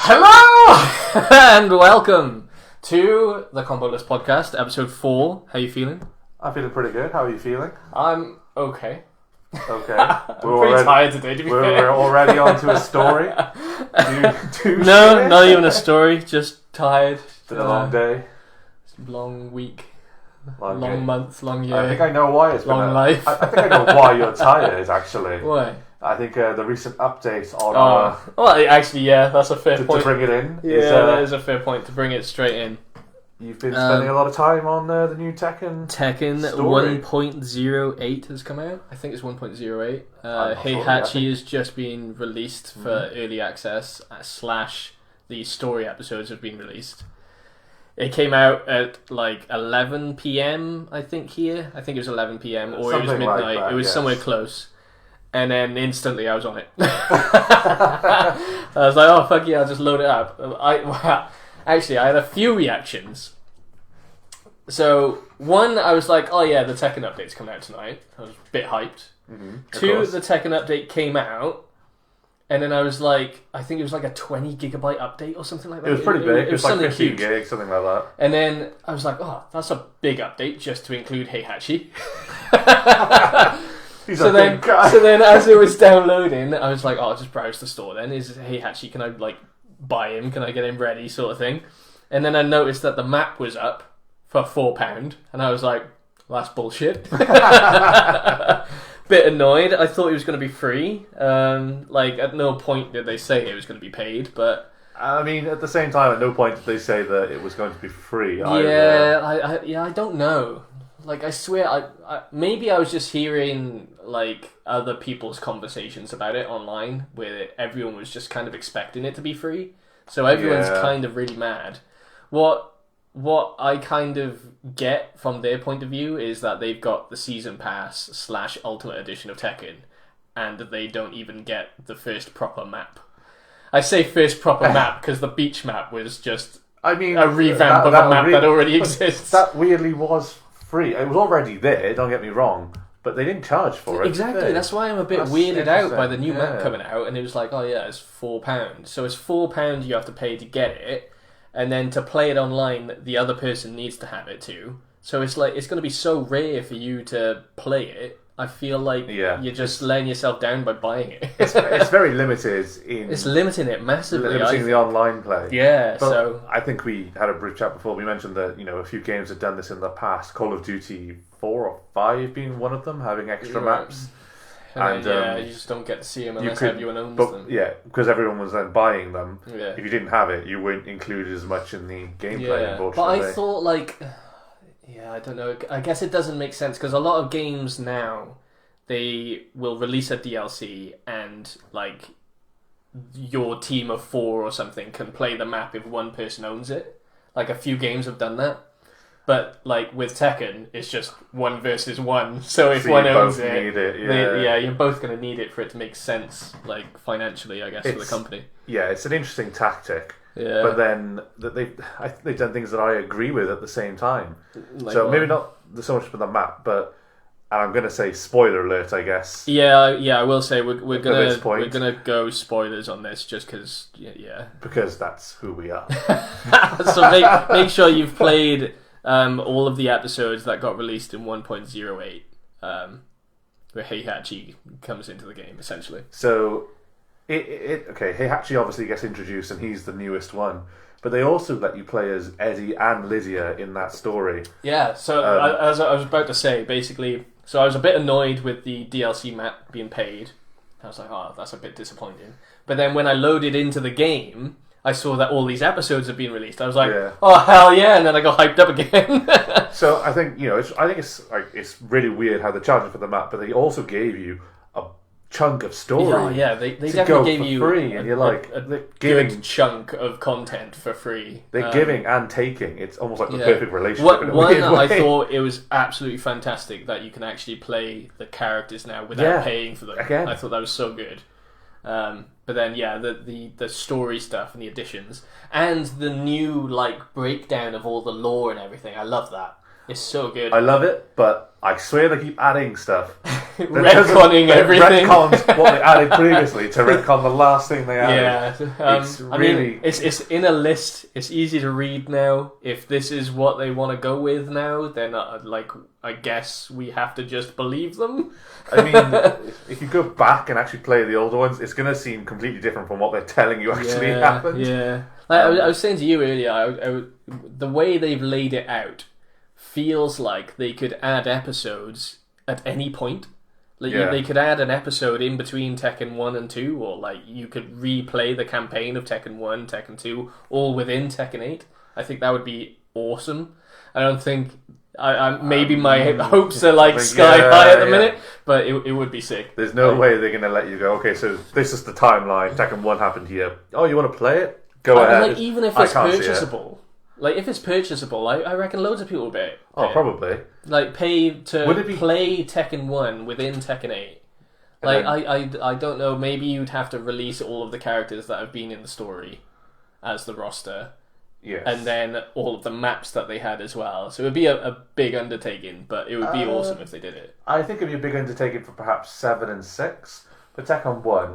Hello and welcome to the Comboless podcast, episode 4. How are you feeling? I'm feeling pretty good. How are you feeling? I'm okay. Okay. I'm pretty tired today, to be fair. We're already onto a story. No, not even a story. Just tired. It's been a long day. Long week. Long month. Long year. I think I know why it's long life. I think I know why you're tired, actually. Why? I think the recent update on well, actually, yeah, that's a fair point. To bring it in. Yeah, that is a fair point, to bring it straight in. You've been spending a lot of time on the new Tekken story. 1.08 has come out. I think it's 1.08. Heihachi has just been released for early access, / the story episodes have been released. It came out at like 11 PM, I think here. I think it was 11 PM, or Something it was midnight. like that, it was yes. somewhere close. And then instantly I was on it. I was like, oh, fuck yeah, I'll just load it up. Actually, I had a few reactions. So, one, I was like, oh yeah, the Tekken update's coming out tonight. I was a bit hyped. Two, the Tekken update came out. And then I was like, I think it was like a 20 gigabyte update or something like that. It was pretty big. It was like something 15 huge. gigs, something like that. And then I was like, oh, that's a big update just to include Heihachi. So then as it was downloading, I was like, oh, I'll just browse the store then. Is Heihachi, can I like buy him? Can I get him ready sort of thing? And then I noticed that the map was up for £4. And I was like, well, that's bullshit. Bit annoyed. I thought it was going to be free. Like at no point did they say it was going to be paid, but I mean, at the same time, at no point did they say that it was going to be free either. I don't know. Like, I swear, I maybe I was just hearing, like, other people's conversations about it online, where everyone was just kind of expecting it to be free. So everyone's kind of really mad. What I kind of get from their point of view is that they've got the Season Pass / Ultimate Edition of Tekken, and they don't even get the first proper map. I say first proper map because the beach map was just a revamp of a map that already exists. That weirdly was free. It was already there, don't get me wrong, but they didn't charge for it. Exactly, that's why I'm a bit weirded out by the new map coming out, and it was like, oh yeah, it's £4. So it's £4 you have to pay to get it, and then to play it online, the other person needs to have it too. So it's like, it's going to be so rare for you to play it. I feel like you're just laying yourself down by buying it. It's very limited in... It's limiting it massively. Limiting the online play. Yeah, but so... I think we had a brief chat before. We mentioned that, a few games had done this in the past. Call of Duty 4 or 5 being one of them, having extra maps. And you just don't get to see them unless everyone owns them. Yeah, because everyone was then buying them. Yeah. If you didn't have it, you weren't included as much in the gameplay, unfortunately. But I thought, like... Yeah, I don't know. I guess it doesn't make sense, because a lot of games now, they will release a DLC and, like, your team of 4 or something can play the map if one person owns it. Like, a few games have done that. But, like, with Tekken, it's just 1 versus 1. So if one owns it, you're both going to need it for it to make sense, like, financially, I guess, for the company. Yeah, it's an interesting tactic. Yeah. But then they've done things that I agree with at the same time. Like so maybe not so much for the map, but and I'm going to say spoiler alert, I guess. Yeah, I will say we're gonna go spoilers on this just because because that's who we are. So make sure you've played all of the episodes that got released in 1.08, where Heihachi comes into the game essentially. So. Heihachi obviously gets introduced and he's the newest one, but they also let you play as Eddie and Lydia in that story. Yeah, so as I was about to say, basically, so I was a bit annoyed with the DLC map being paid. I was like, oh, that's a bit disappointing. But then when I loaded into the game, I saw that all these episodes have been released. I was like, oh hell yeah, and then I got hyped up again. So I think it's really weird how they're charging for the map, but they also gave you chunk of story. Yeah, they definitely gave you free, and you're like a good chunk of content for free. They're giving and taking. It's almost like the perfect relationship. I thought it was absolutely fantastic that you can actually play the characters now without paying for them. Again. I thought that was so good. But then the story stuff and the additions and the new like breakdown of all the lore and everything. I love that. It's so good. I love it, but I swear they keep adding stuff. Retconning everything. Retcons what they added previously to retcon the last thing they added. Yeah, it's I really... mean, it's in a list. It's easy to read now. If this is what they want to go with now, then I guess we have to just believe them. I mean, if you go back and actually play the older ones, it's going to seem completely different from what they're telling you actually happened. Yeah, I was saying to you earlier, the way they've laid it out feels like they could add episodes at any point. They could add an episode in between Tekken 1 and 2, or you could replay the campaign of Tekken 1, Tekken 2, all within Tekken 8. I think that would be awesome. I don't think... maybe my hopes are sky high at the minute, but it would be sick. There's no way they're going to let you go, okay, so this is the timeline, Tekken 1 happened here. Oh, you want to play it? Go ahead. Even if it's purchasable... if it's purchasable, I reckon loads of people will pay. Oh, probably. Pay to play Tekken 1 within Tekken 8. I don't know, maybe you'd have to release all of the characters that have been in the story as the roster. Yes. And then all of the maps that they had as well. So it would be a big undertaking, but it would be awesome if they did it. I think it would be a big undertaking for perhaps 7 and 6. But Tekken 1,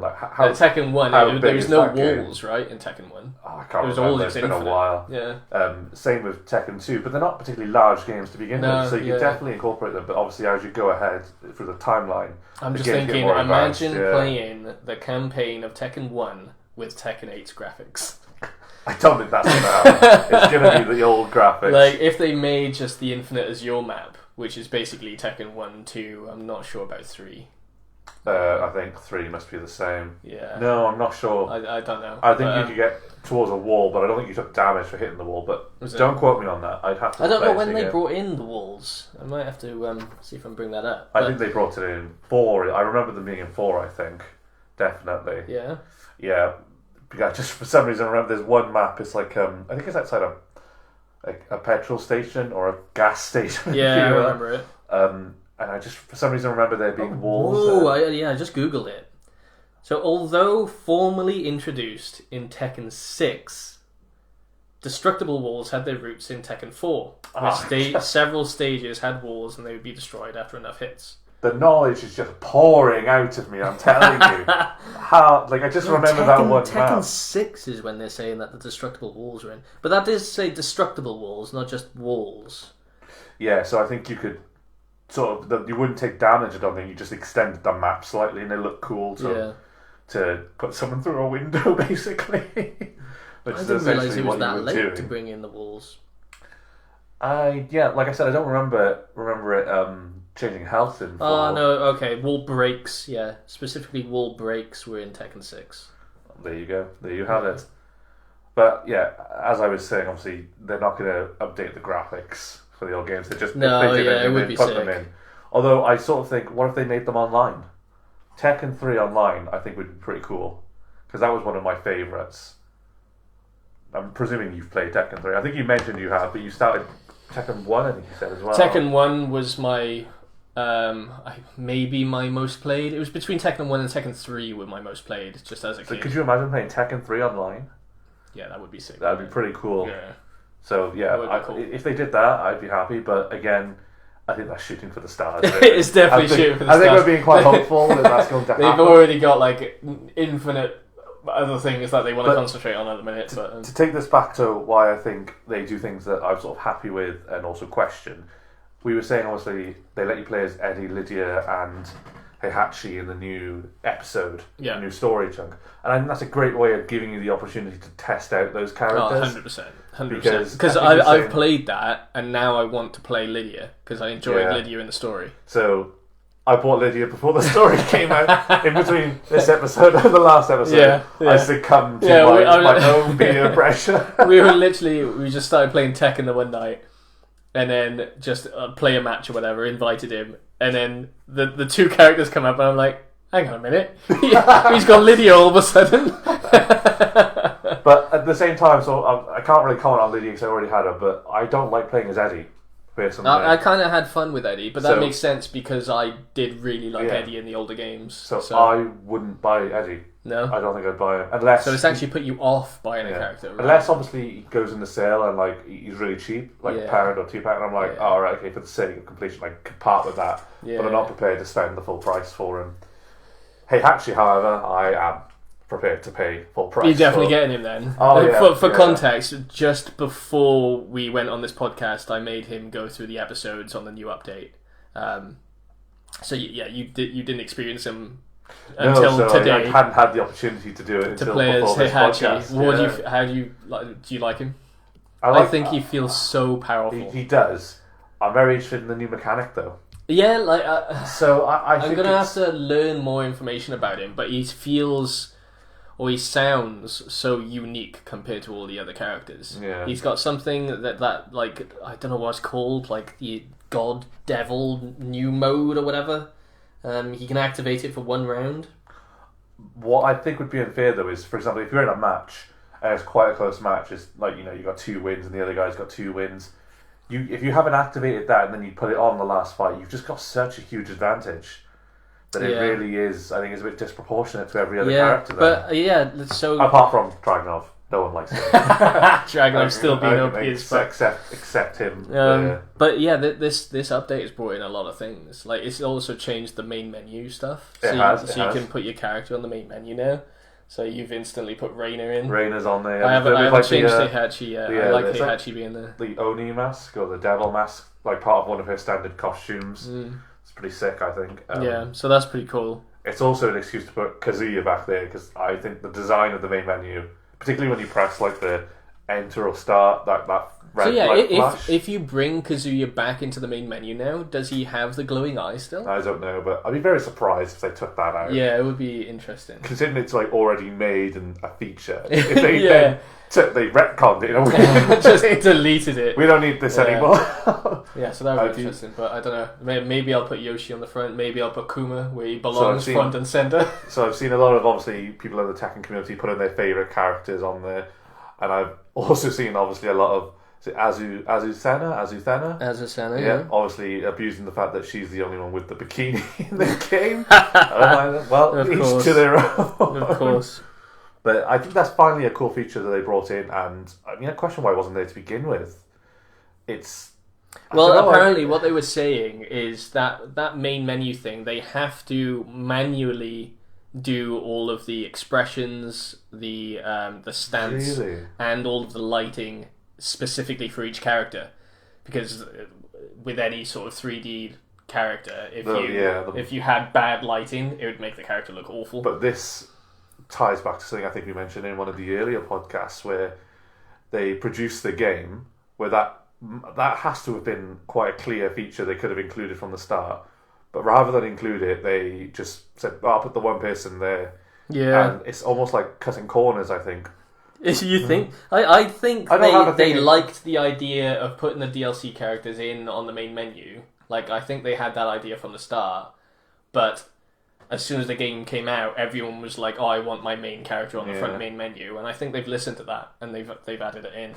Tekken 1, there was no walls, right, in Tekken 1? Oh, I can't remember, it's been a while. Yeah. Same with Tekken 2, but they're not particularly large games to begin with, so you can definitely incorporate them, but obviously as you go ahead through the timeline... I'm just thinking, imagine playing the campaign of Tekken 1 with Tekken 8's graphics. I don't think that's going to happen. It's going to be the old graphics. If they made just the Infinite Azure map, which is basically Tekken 1, 2, I'm not sure about 3. I think 3 must be the same. Yeah. No, I'm not sure. I don't know. I think you could get towards a wall, but I don't think you took damage for hitting the wall. But don't quote me on that. I'd have to. I don't know when they brought in the walls. I might have to see if I can bring that up. I think they brought it in 4. I remember them being in 4. I think definitely. Yeah. Yeah. Because just for some reason I remember there's one map. It's I think it's outside a petrol station or a gas station. Yeah, I remember it. And I just, for some reason, remember there being walls. Oh, I just googled it. So, although formally introduced in Tekken 6, destructible walls had their roots in Tekken 4, where several stages had walls and they would be destroyed after enough hits. The knowledge is just pouring out of me, I'm telling you. I just remember that one Tekken map. 6 is when they're saying that the destructible walls are in. But that does say destructible walls, not just walls. Yeah, so I think you could... you wouldn't take damage, I don't think. You just extended the map slightly and they look cool to put someone through a window, basically. I didn't realise it was that late to bring in the walls. Like I said, I don't remember it changing health in 4. Oh, no, okay. Wall breaks, yeah. Specifically, wall breaks were in Tekken 6. There you go. There you have it. But, yeah, as I was saying, obviously, they're not going to update the graphics for the old games. They just it would be put sick. them in. Although I sort of think, what if they made them online? Tekken 3 online, I think would be pretty cool because that was one of my favourites. I'm presuming you've played Tekken 3. I think you mentioned you have, but you started Tekken 1. I think you said as well. Tekken 1 was my maybe my most played. It was between Tekken 1 and Tekken 3 were my most played, just as a kid. Could you imagine playing Tekken 3 online? Yeah, that would be sick. That would be pretty cool. Yeah. So yeah, cool. If they did that, I'd be happy. But again, I think that's shooting for the stars. It's definitely shooting for the stars. I think we're being quite hopeful that that's going to happen. They've already got infinite other things that they want to concentrate on at the minute. To take this back to why I think they do things that I'm sort of happy with and also question. We were saying obviously they let you play as Eddie, Lydia, and Heihachi in the new episode, the new story chunk, and I think that's a great way of giving you the opportunity to test out those characters. 100%. Because I've played that, and now I want to play Lydia because I enjoyed Lydia in the story. So I bought Lydia before the story came out. In between this episode and the last episode, I succumbed to my own peer pressure. we just started playing Tekken the one night, and then just play a match or whatever. Invited him, and then the two characters come up, and I'm like, hang on a minute, he's got Lydia all of a sudden. But at the same time, so I can't really comment on Lydia because I already had her. But I don't like playing as Eddie. personally. I kind of had fun with Eddie, but that So- makes sense because I did really like Yeah. Eddie in the older games. So I wouldn't buy Eddie. No? I don't think I'd buy him unless. So it's actually put you off buying a yeah. character, right? Unless obviously he goes in the sale and like he's really cheap, like Yeah. £1 or £2, and I'm like, Yeah. oh right, okay, for the sake of completion, I could part with that, Yeah. but I'm not prepared to spend the full price for him. Heihachi, however, I am prepared to pay full price. You're definitely for. getting him then. Oh, yeah, For yeah. context, just before we went on this podcast, I made him go through the episodes on the new update. So yeah, you didn't experience him until so today. I hadn't had the opportunity to do it to until play as before this Heihachi. podcast. How do you like? Do you like him? I think he feels so powerful. He does. I'm very interested in the new mechanic though. Yeah, like So I I'm think gonna have it's- to learn more information about him, but he feels, or he sounds so unique compared to all the other characters. Yeah. He's got something that like I don't know what it's called, like the God Devil new mode or whatever. He can activate it for 1 round. What I think would be unfair though is, for example, if you're in a match and it's quite a close match, it's like, you know, you got 2 wins and the other guy's got 2 wins. If you haven't activated that and then you put it on the last fight, you've just got such a huge advantage that it Yeah. really is. I think it's a bit disproportionate to every other character. But so Apart from Dragunov, no one likes him. Dragonov's still being OP as fuck. Except him. But yeah, this update has brought in a lot of things. Like it's also changed the main menu stuff. So It you has. can put your character on the main menu now. So you've instantly put Reina in. Reina's on there. I haven't Like changed the, Heihachi yet. yeah, I like there's Heihachi being there. the Oni mask or the devil mask, like part of one of her standard costumes. Mm. It's pretty sick, I think. Yeah, so that's pretty cool. It's also an excuse to put Kazuya back there because I think the design of the main menu, particularly when you press like the enter or start, that red So yeah, light flash. if you bring Kazuya back into the main menu now, does he have the glowing eye still? I don't know, but I'd be very surprised if they took that out. Yeah, it would be interesting. Considering it's like already made and a feature. If they Yeah. then they retconned it in a way. Just deleted it. We don't need this Yeah. anymore. Yeah, so that would I be do- interesting, but I don't know. Maybe I'll put Yoshi on the front. Maybe I'll put Kuma where he belongs, seen- front and center. So I've seen a lot of obviously people in the Tekken community put in their favourite characters on there, and I've also seen obviously a lot of is it Azuthena? As a center, Yeah, obviously abusing the fact that she's the only one with the bikini in the game. I'm like, well, Of each course. to their own. Of course. But I think that's finally a cool feature that they brought in, and I mean, I question why it wasn't there to begin with. It's Well, don't know, apparently, what they were saying is that main menu thing, they have to manually do all of the expressions, the stance, Really? and all of the lighting specifically for each character, because with any sort of 3D character, if you had bad lighting, it would make the character look awful. But this ties back to something I think we mentioned in one of the earlier podcasts where they produced the game where that has to have been quite a clear feature they could have included from the start. But rather than include it, they just said, I'll put the one person there. Yeah. And it's almost like cutting corners, I think. You think? I think I don't have a they thing- liked the idea of putting the DLC characters in on the main menu. Like, I think they had that idea from the start. But as soon as the game came out, everyone was like, oh, I want my main character on the front main menu. And I think they've listened to that, and they've added it in.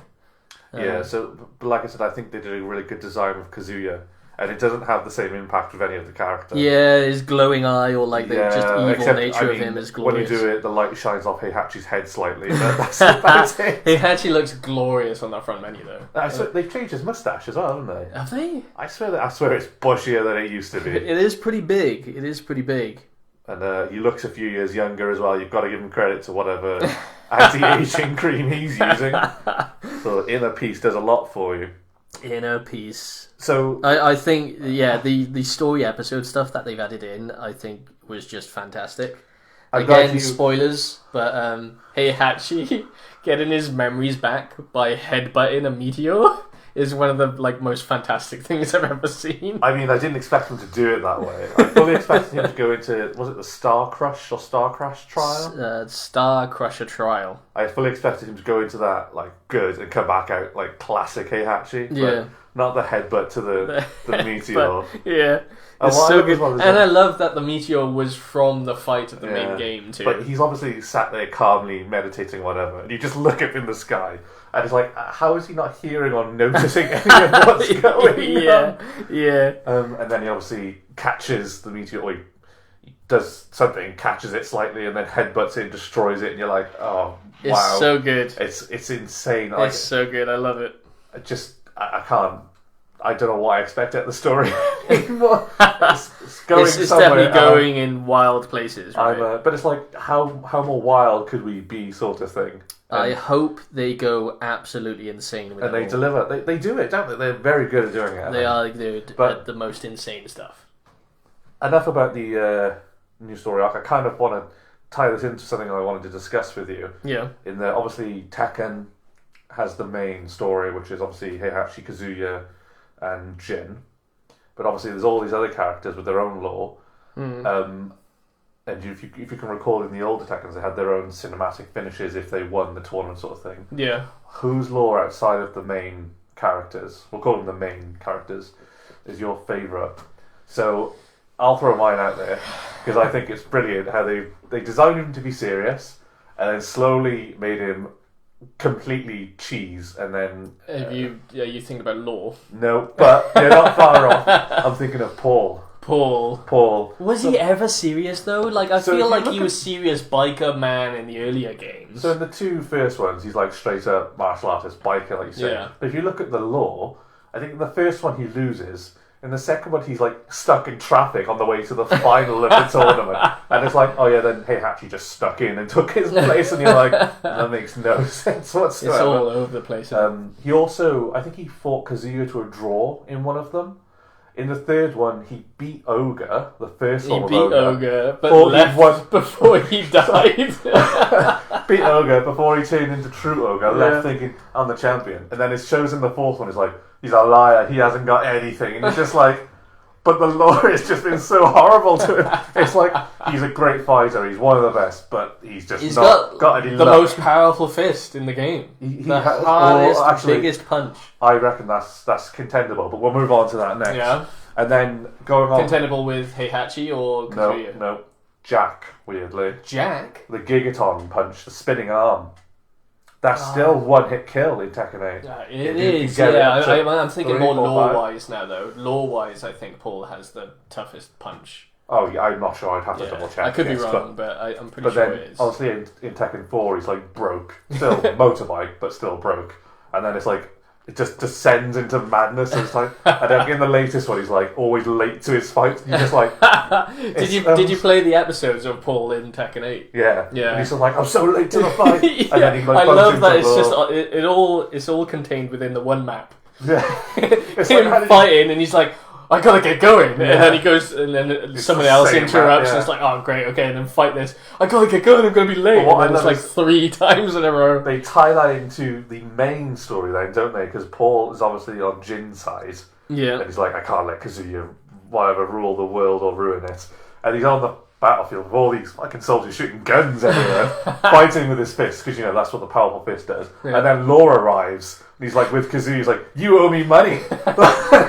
Yeah, so but like I said, I think they did a really good design with Kazuya. And it doesn't have the same impact with any of the characters. Yeah, his glowing eye, or like the just evil except, nature of him is glorious. When you do it, the light shines off Heihachi's head slightly. But that's it. He actually looks glorious on that front menu, though. So they've changed his mustache as well, haven't they? Have they? I swear it's bushier than it used to be. It is pretty big. It is pretty big. And he looks a few years younger as well. You've got to give him credit to whatever anti-aging cream he's using. So Inner Peace does a lot for you. Inner Peace. So I think, yeah, the story episode stuff that they've added in, I think, was just fantastic. I'm glad Again, spoilers, but Heihachi getting his memories back by headbutting a meteor is one of the most fantastic things I've ever seen. I mean, I didn't expect him to do it that way. I fully expected him to go into, was it the Star Crush or Star Crash trial? Star Crusher trial. I fully expected him to go into that good and come back out like classic Heihachi. But Yeah. not the headbutt to the meteor. But, yeah. And It's what I so love good. as well is And that- I love that the meteor was from the fight of the Yeah. main game too. But he's obviously sat there calmly meditating, whatever, and you just look up in the sky, and it's like, how is he not hearing or noticing any of what's going on? Yeah. And then he obviously catches the meteor, or he does something, catches it slightly, and then headbutts it, destroys it, and you're like, oh, It's wow. so good. It's insane. Like, It's so good. I love it. I can't. I don't know what I expect at the story anymore. It's going It's somewhere. definitely going in wild places, right? But it's like, how more wild could we be, sort of thing. I hope they go absolutely insane with And it they all. deliver. They do it, don't they? They're very good at doing it. They are good But- at the most insane stuff. Enough about the new story arc. I kind of want to tie this into something I wanted to discuss with you. Yeah. In the obviously Tekken has the main story, which is obviously Heihachi, Kazuya, and Jin. But obviously there's all these other characters with their own lore. And if you can recall, in the older Tekkens, they had their own cinematic finishes if they won the tournament, sort of thing. Yeah. Whose lore outside of the main characters, we'll call them the main characters, is your favourite? So I'll throw mine out there because I think it's brilliant how they designed him to be serious and then slowly made him completely cheese, and then You think about lore. no, but you're not far off. I'm thinking of Paul. Paul. Was he ever serious though? Like I So if feel you like look he at- was serious biker man in the earlier games. So in the two first ones, he's like straight up martial artist, biker, like you say. Yeah. But if you look at the lore, I think in the first one he loses. In the second one, he's like stuck in traffic on the way to the final of the tournament, and it's like, oh yeah, then Heihachi just stuck in and took his place, and you're like, that makes no sense whatsoever. It's all over the place. He also, I think he fought Kazuya to a draw in one of them. In the third one, he beat Ogre, the first He one. beat Ogre, but Before he left won- before he died. beat Ogre before he turned into true Ogre, Yeah. left thinking, I'm the champion. And then it shows in the fourth one, it's like, he's a liar, he hasn't got anything. And it's just like, but the lore has just been so horrible to him. It's like, he's a great fighter, he's one of the best, but he's just He's not got any the luck. most powerful fist in the game. He The has- hardest, or actually, biggest punch. I reckon that's contendable, but we'll move on to that next. Yeah. And then going on... Contendable with Heihachi or Kazuya? No. Jack, weirdly. Jack? The Gigaton punch, the spinning arm. That's still one-hit kill in Tekken 8. Yeah, If it you can is. get it Yeah, up to I'm thinking 3, more 4, 5. lore-wise now, though. Lore-wise, I think Paul has the toughest punch. Oh, yeah, I'm not sure. I'd have to Yeah. double check. I could be yes, wrong, but I'm pretty But sure then, it is. obviously, in Tekken 4, he's like broke. Still motorbike, but still broke. And then it's like, it just descends into madness. And it's like, and then in the latest one, he's like always late to his fight. He's just like, Did you play the episodes of Paul in Tekken 8? yeah. Yeah. And he's just like, I'm so late to the fight. Yeah, And then he like, I bumps love into that it's the- just it's all contained within the one map. Yeah. It's like, Him how did you- fighting, and he's like, I gotta get going, and then he goes, and then It's someone the else same interrupts, map, yeah. and it's like, oh great, okay, and then fight this. I gotta get going, I'm gonna be late. But what And then I it's love like is- 3 times in a row. They tie that into the main storyline, don't they? Because Paul is obviously on Jin's side. And Yeah, he's like, I can't let Kazuya, whatever, rule the world or ruin it. And he's on the battlefield with all these fucking soldiers shooting guns everywhere, fighting with his fist, because, you know, that's what the powerful fist does. Yeah. And then Law arrives, and he's like, with Kazuya, he's like, you owe me money.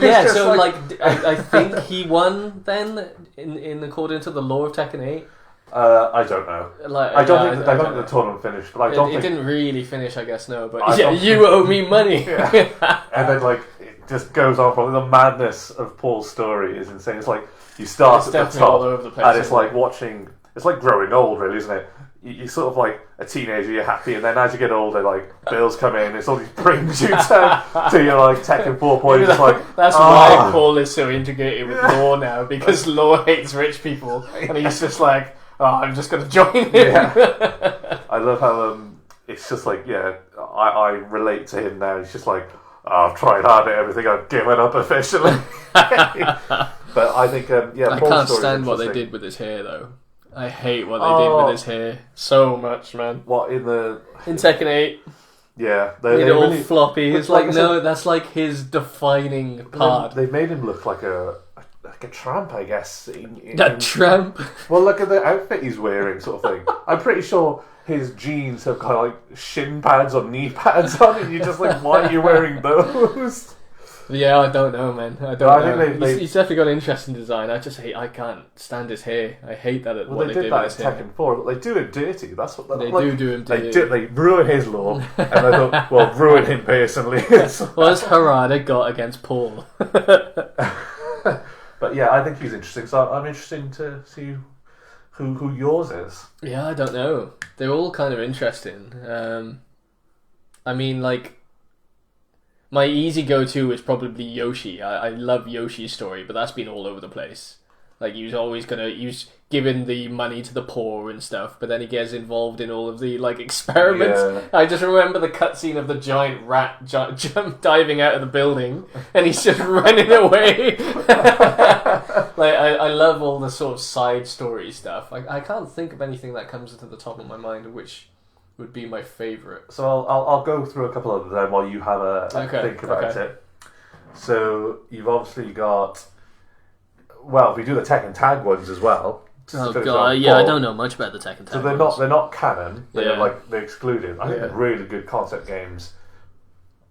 yeah. It's just So I think he won then in according to the lore of Tekken 8. I don't know. Like I don't think I think the tournament finished, but I It, don't it think... didn't really finish, I guess. No, but I yeah, don't you owe me money. And then, like, it just goes on from the madness of Paul's story is insane. It's like, you start It's at the definitely top, all over the place, and it's isn't like watching... It's like growing old, really, isn't it? You're sort of like a teenager, you're happy, and then as you get older, like, bills come in, it's all these brings you to your, like, Tekken 4 point. It's like, That's ah. why Paul is so integrated with Law now, because Law hates rich people, and he's just like, oh, I'm just going to join him. Yeah. I love how it's just like, yeah, I relate to him now. He's just like, oh, I've tried hard at everything, I've given up officially. But I think, yeah, I Paul's can't story is stand what they interesting. did with his hair, though. I hate what they did with his hair so much, man. What, in the... In Tekken 8, Yeah. made They it all really, floppy. but It's like, like I no, that's like his defining part. They made him look like a tramp, I guess. That tramp. Well, look at the outfit he's wearing, sort of thing. I'm pretty sure his jeans have got like shin pads or knee pads on, and you're just like, why are you wearing those? Yeah, I don't know, man. I But don't I know. think they- He's definitely got an interesting design. I can't stand his hair. I hate that. Well, What they they did did that in with his hair. Tekken 4, but they do it dirty. That's what They like, do him They dirty. They ruin his law, and I thought, well, ruin him personally. What's Harada got against Paul? But yeah, I think he's interesting. So I'm interested to see who yours is. Yeah, I don't know. They're all kind of interesting. I mean, like, my easy go-to is probably Yoshi. I love Yoshi's story, but that's been all over the place. Like, he was giving the money to the poor and stuff, but then he gets involved in all of the, like, experiments. Yeah. I just remember the cutscene of the giant rat diving out of the building, and he's just running away. Like, I love all the sort of side story stuff. I can't think of anything that comes to the top of my mind which would be my favourite. So I'll go through a couple of them while you have a think about it. So you've obviously got. Well, if we do the Tekken tag ones as well. Oh god, yeah, I don't know much about the Tekken tag. So they're not canon. They're excluded. I think they're really good concept games.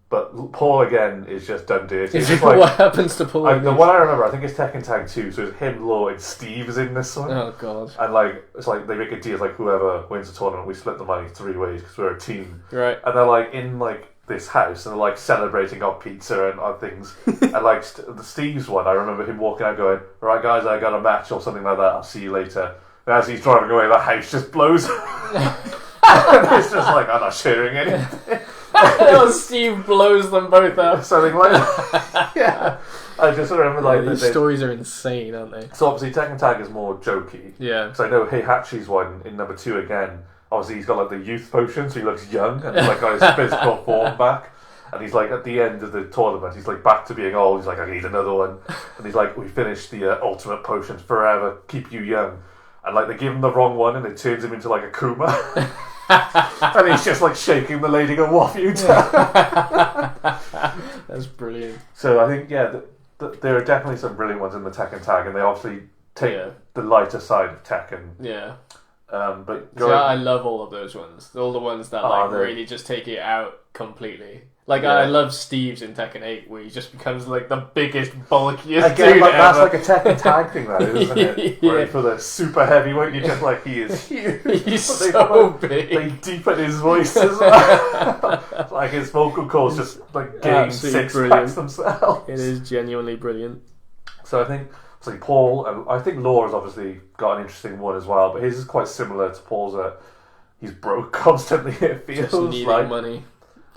But Paul again is just done dirty. It's like, what happens to Paul? The one I remember, I think it's Tekken Tag 2. So it's him, Law, and Steve is in this one. Oh god! And like it's like they make a deal, like whoever wins the tournament, we split the money 3 ways because we're a team. Right. And they're like in like this house and they're like celebrating on pizza and on things. And like the Steve's one, I remember him walking out going, "Right guys, I got a match or something like that. I'll see you later." And as he's driving away, the house just blows. And it's just like, I'm not sharing anything. Steve blows them both up. Something like that. Yeah. I just remember like these stories are insane, aren't they? So obviously Tekken Tag is more jokey. Yeah. Because I know Heihachi's one in number 2 again. Obviously he's got like the youth potion, so he looks young and he's like got his physical form back. And he's like at the end of the tournament, he's like back to being old. He's like, I need another one. And he's like, we finished the ultimate potions forever, keep you young. And like they give him the wrong one and it turns him into like a Kuma. And he's just like shaking the lady going, what have you done? That's brilliant. So I think, yeah, there are definitely some brilliant ones in the Tekken Tag, and they obviously take the lighter side of Tekken. Yeah. But I love all of those ones. All the ones that really just take it out completely. Like I love Steve's in Tekken 8, where he just becomes like the biggest, bulkiest again, dude like, that's ever. like a Tekken Tag thing, that is, isn't it? Where for the super heavyweight, you're just like, he is huge. He's so big. They deepen his voice as well. Like his vocal cords just like gain 6 packs themselves. It is genuinely brilliant. So I think Paul, and I think Law has obviously got an interesting one as well, but his is quite similar to Paul's. He's broke constantly. It feels just needing like money.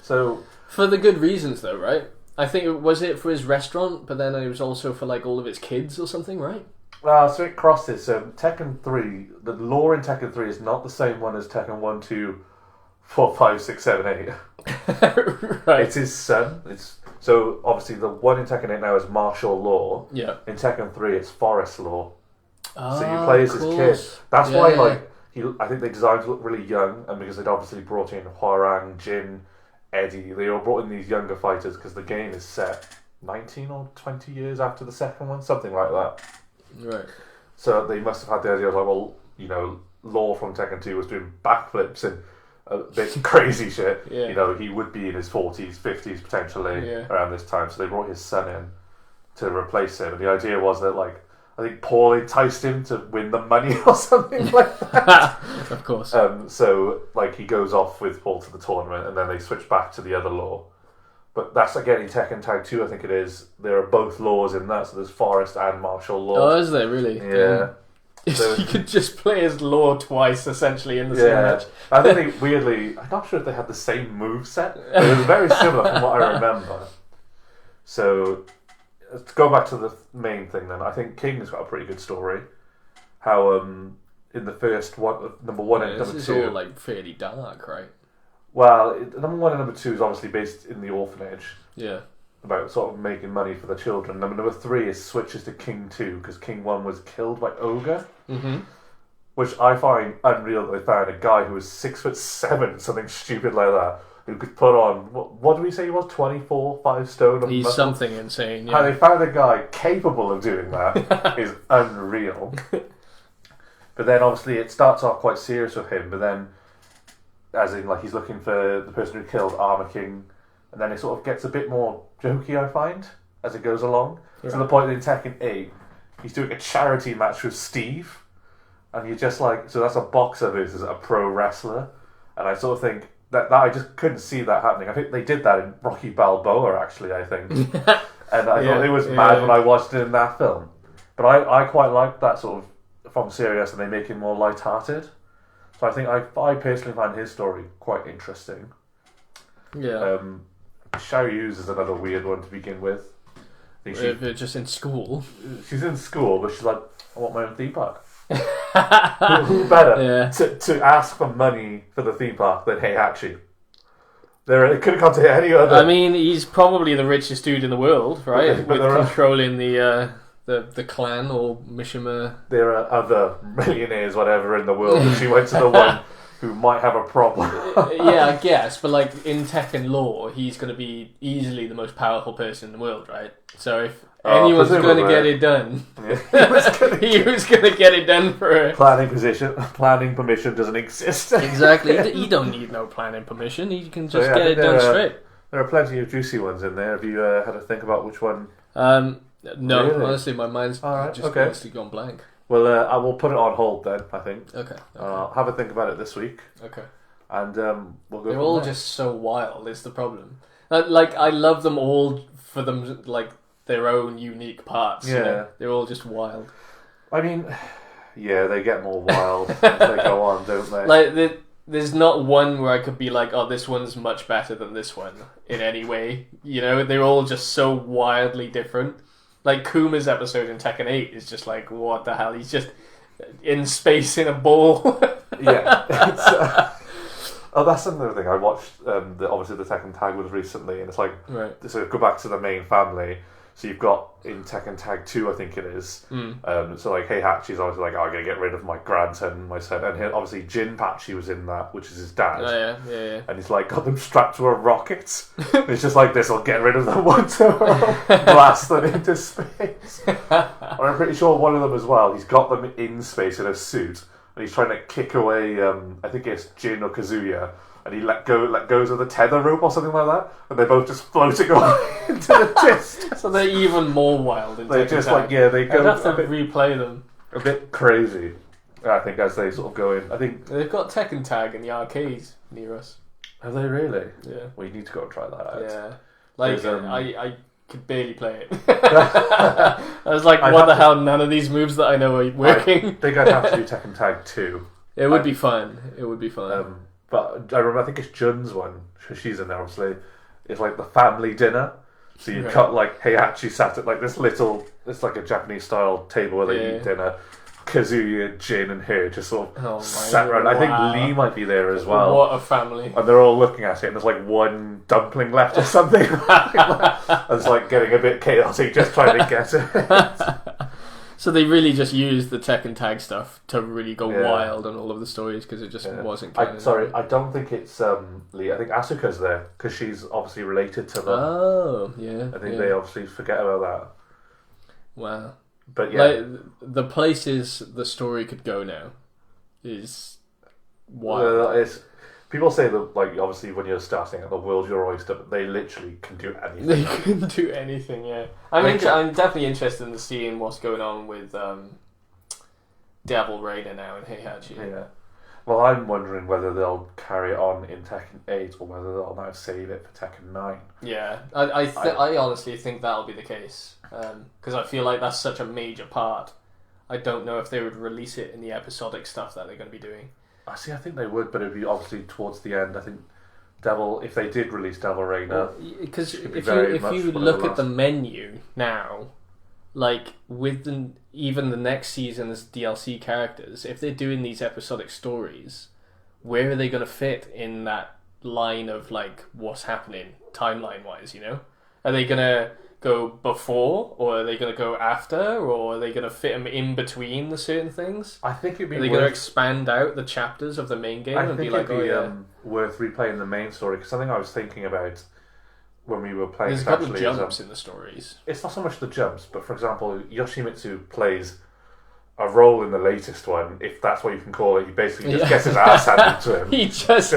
So for the good reasons, though, right? I think it for his restaurant, but then it was also for like all of his kids or something, right? So it crosses. So Tekken 3, the lore in Tekken 3 is not the same one as Tekken 1, 2, 4, 5, 6, 7, 8. Right. It's his son. So obviously the one in Tekken 8 now is martial law. Yeah. In Tekken 3 it's forest law. Oh, so you play as his kid. That's yeah, why I think they designed to look really young, and because they'd obviously brought in Hwarang, Jin, Eddie, they all brought in these younger fighters because the game is set 19 or 20 years after the second one, something like that. Right. So they must have had the idea of like, well, you know, Law from Tekken 2 was doing backflips and a bit crazy shit. Yeah. You know, he would be in his 40s, 50s potentially around this time. So they brought his son in to replace him. And the idea was that, like, I think Paul enticed him to win the money or something like that. Of course. So, like, he goes off with Paul to the tournament and then they switch back to the other Law. But that's, again, in Tekken Tag 2, I think it is. There are both laws in that, so there's forest and martial law. Oh, is there really? Yeah. So you could just play as Law twice, essentially, in the same match. I think weirdly, I'm not sure if they had the same move set, but it was very similar from what I remember. So, to go back to the main thing then, I think King's got a pretty good story. How in the first one, number 1 and number 2... This is all like fairly dark, right? Well, number 1 and number 2 is obviously based in the orphanage. Yeah. About sort of making money for the children. Number 3 is switches to King 2 because King 1 was killed by Ogre. Mm-hmm. Which I find unreal that they found a guy who was 6'7", something stupid like that, who could put on, what do we say he was, 24, 5 stone? He's muscle? something insane, yeah. How they found a guy capable of doing that is unreal. But then obviously it starts off quite serious with him, but then, as in like he's looking for the person who killed Armor King, and then it sort of gets a bit more jokey, I find. as it goes along. Right. To the point that in Tekken 8, he's doing a charity match with Steve, and you're just like, so that's a boxer versus a pro wrestler, and I sort of think that I just couldn't see that happening. I think they did that in Rocky Balboa, actually, I think. And I thought it was mad when I watched it in that film. But I quite like that sort of from serious, and they make it more light-hearted. So I think I personally find his story quite interesting. Yeah. Xiao Yu's is another weird one to begin with. If they're just in school. She's in school, but she's like, I want my own theme park. Who better to ask for money for the theme park than Heihachi? It could have come to any other. I mean, he's probably the richest dude in the world, right? With controlling the clan or Mishima. There are other millionaires, whatever, in the world, and she went to the one who might have a problem. Yeah, I guess, but like in Tekken lore, he's going to be easily the most powerful person in the world, right? So if anyone's going to get it done, he was going to get it done for her. Planning permission doesn't exist. Exactly. He don't need no planning permission. He can just get it done straight. There are plenty of juicy ones in there. Have you had to think about which one? No, really? honestly, my mind's just honestly gone blank. Well, I will put it on hold then, I think. Okay. Have a think about it this week. Okay. And we'll go. They're all just so wild, is the problem. Like, I love them all for them, like, their own unique parts. Yeah. You know? They're all just wild. I mean, yeah, they get more wild as they go on, don't they? Like, there's not one where I could be like, oh, this one's much better than this one in any way. You know, they're all just so wildly different. Like, Kuma's episode in Tekken 8 is just like, what the hell? He's just in space in a ball. Yeah. That's another thing. I watched, obviously, the Tekken Tag ones recently, and it's like, so go back to the main family. So you've got, in Tekken Tag 2, I think it is, so like Heihachi's obviously like, I'm going to get rid of my grandson, my son, and obviously Jinpachi was in that, which is his dad. Oh, yeah. And he's like, got them strapped to a rocket. It's just like, this will get rid of them once blast them into space. And I'm pretty sure one of them as well, he's got them in space in a suit, and he's trying to kick away, I think it's Jin or Kazuya, and he let goes of the tether rope or something like that, and they're both just floating away into the mist. So they're even more wild. They're just like, they go. I'd have to replay them. A bit crazy, I think, as they sort of go in. I think they've got Tekken Tag in the arcades near us. Have they really? Yeah. Well, you need to go and try that out. Yeah. Like, I could barely play it. I was like, what the hell? None of these moves that I know are working. I think I'd have to do Tekken Tag 2. It would be fun. But I remember, I think it's Jun's one. She's in there, obviously. It's like the family dinner. So you've got like Heihachi sat at like this it's like a Japanese style table where they eat dinner. Kazuya, Jin, and her just sort of sat around. I think Lee might be there as well. What a family! And they're all looking at it, and there's like one dumpling left or something. And it's like getting a bit chaotic, just trying to get it. So they really just used the Tekken Tag stuff to really go wild on all of the stories because it just wasn't. I don't think it's Lee. I think Asuka's there because she's obviously related to them. Oh, yeah. I think they obviously forget about that. Wow. But yeah, like, the places the story could go now is wild. People say that, like, obviously when you're starting at the world's your oyster, but they literally can do anything. They can do anything, yeah. I'm definitely interested in seeing what's going on with Devil Rainer now in Heihachi. Yeah. Well, I'm wondering whether they'll carry it on in Tekken 8 or whether they'll now save it for Tekken 9. Yeah, I honestly think that'll be the case. Because I feel like that's such a major part. I don't know if they would release it in the episodic stuff that they're going to be doing. I think they would, but it'd be obviously towards the end. I think if they did release Devil Rainer, because if you look at the menu now, like with even the next season's DLC characters, if they're doing these episodic stories, where are they going to fit in that line of like what's happening timeline wise? You know, are they going to go before, or are they going to go after, or are they going to fit them in between the certain things? I think it'd be. Are they going to expand out the chapters of the main game and be like, worth replaying the main story? Because something I was thinking about when we were playing. There's a couple of jumps in the stories. It's not so much the jumps, but for example, Yoshimitsu plays a role in the latest one, if that's what you can call it. He basically just gets his ass handed to him. He's just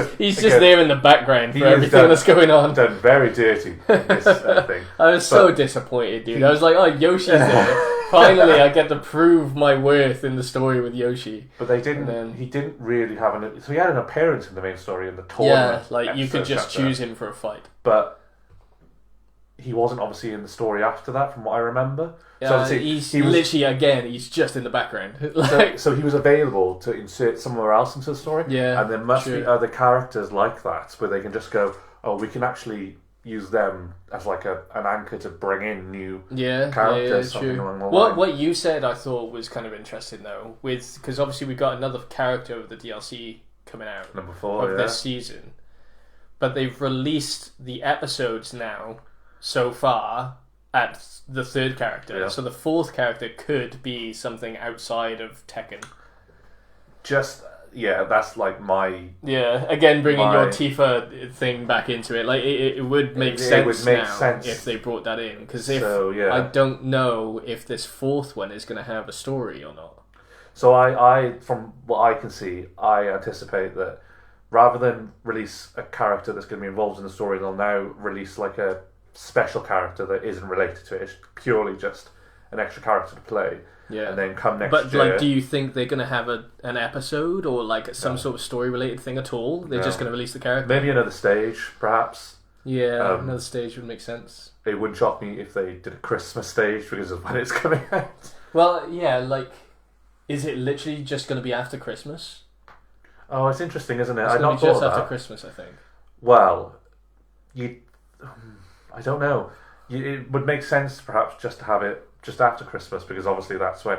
there in the background for everything that's going on. Done very dirty in this thing. I was so disappointed, dude. I was like, oh, Yoshi's there. Finally, I get to prove my worth in the story with Yoshi. But they didn't. He didn't really have an. So he had an appearance in the main story in the tournament. Yeah, like you could just choose him for a fight. But he wasn't obviously in the story after that, from what I remember. Yeah, so he's literally again. He's just in the background. So he was available to insert somewhere else into the story. Yeah, and there must be other characters like that where they can just go, oh, we can actually use them as like an anchor to bring in new characters. Something along the line. What you said, I thought was kind of interesting though, because obviously we got another character of the DLC coming out number 4 of this season, but they've released the episodes now so far at the 3rd character. Yeah. So the 4th character could be something outside of Tekken. That's like my... Yeah, again, bringing your Tifa thing back into it. Like, it would make sense if they brought that in. Because I don't know if this 4th one is going to have a story or not. So I, from what I can see, I anticipate that rather than release a character that's going to be involved in the story, they'll now release like a special character that isn't related to it. It's purely just an extra character to play. Yeah. And then come next year... But, like, do you think they're going to have an episode or, like, some sort of story-related thing at all? They're just going to release the character? Maybe another stage, perhaps. Yeah, another stage would make sense. It wouldn't shock me if they did a Christmas stage because of when it's coming out. Well, yeah, like, is it literally just going to be after Christmas? Oh, it's interesting, isn't it? It's going to be just after Christmas, I think. Well, I don't know. It would make sense, perhaps, just to have it just after Christmas, because obviously that's when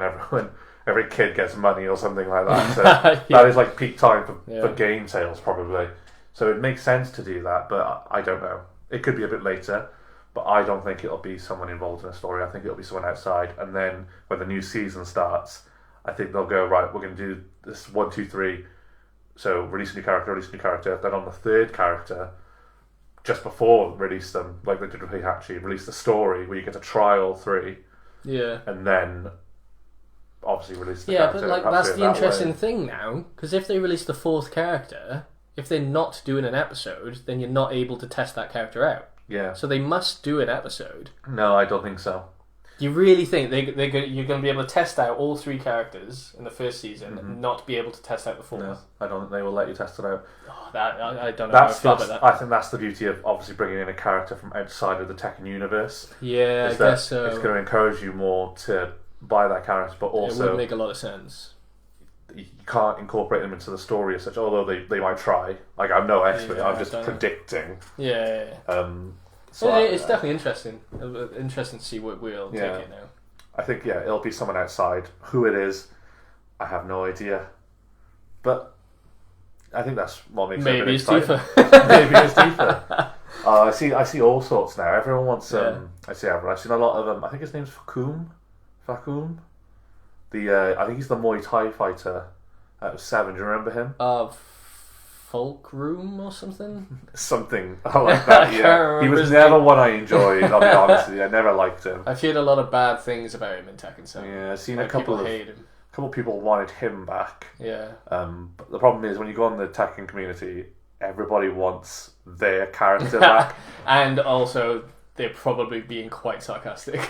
every kid gets money or something like that. So that is like peak time for game sales, probably. So it makes sense to do that, but I don't know. It could be a bit later, but I don't think it'll be someone involved in a story. I think it'll be someone outside. And then when the new season starts, I think they'll go, right, we're going to do this 1, 2, 3. So release a new character. Then on the 3rd character, just before release them, like they did with Heihachi, release the story where you get to try all 3. Yeah. And then obviously release the character. Yeah, but like that's the interesting thing now, because if they release the 4th character, if they're not doing an episode, then you're not able to test that character out. Yeah. So they must do an episode. No, I don't think so. You really think you're going to be able to test out all 3 characters in the 1st season and not be able to test out the 4th? No, I don't think they will let you test it out. Oh, I don't know how I feel about that. I think that's the beauty of obviously bringing in a character from outside of the Tekken universe. Yeah, I guess so. It's going to encourage you more to buy that character, but also... It would make a lot of sense. You can't incorporate them into the story as such, although they might try. Like, I'm no expert, I'm just predicting. Yeah. So it's definitely interesting. Interesting to see what we'll take it now. I think, it'll be someone outside. Who it is, I have no idea. But I think that's what makes it exciting. Maybe it's Tifa. I see all sorts now. Everyone wants... I see everyone. I've seen a lot of them. I think his name's Fakum. I think he's the Muay Thai fighter out of 7. Do you remember him? Fulcrum or something? Something like that, yeah. He was never one I enjoyed, I'll be honest with you. I never liked him. I've heard a lot of bad things about him in Tekken 7. Yeah, I've seen a couple of people wanted him back. Yeah. But the problem is when you go on the Tekken community, everybody wants their character back. And also, they're probably being quite sarcastic.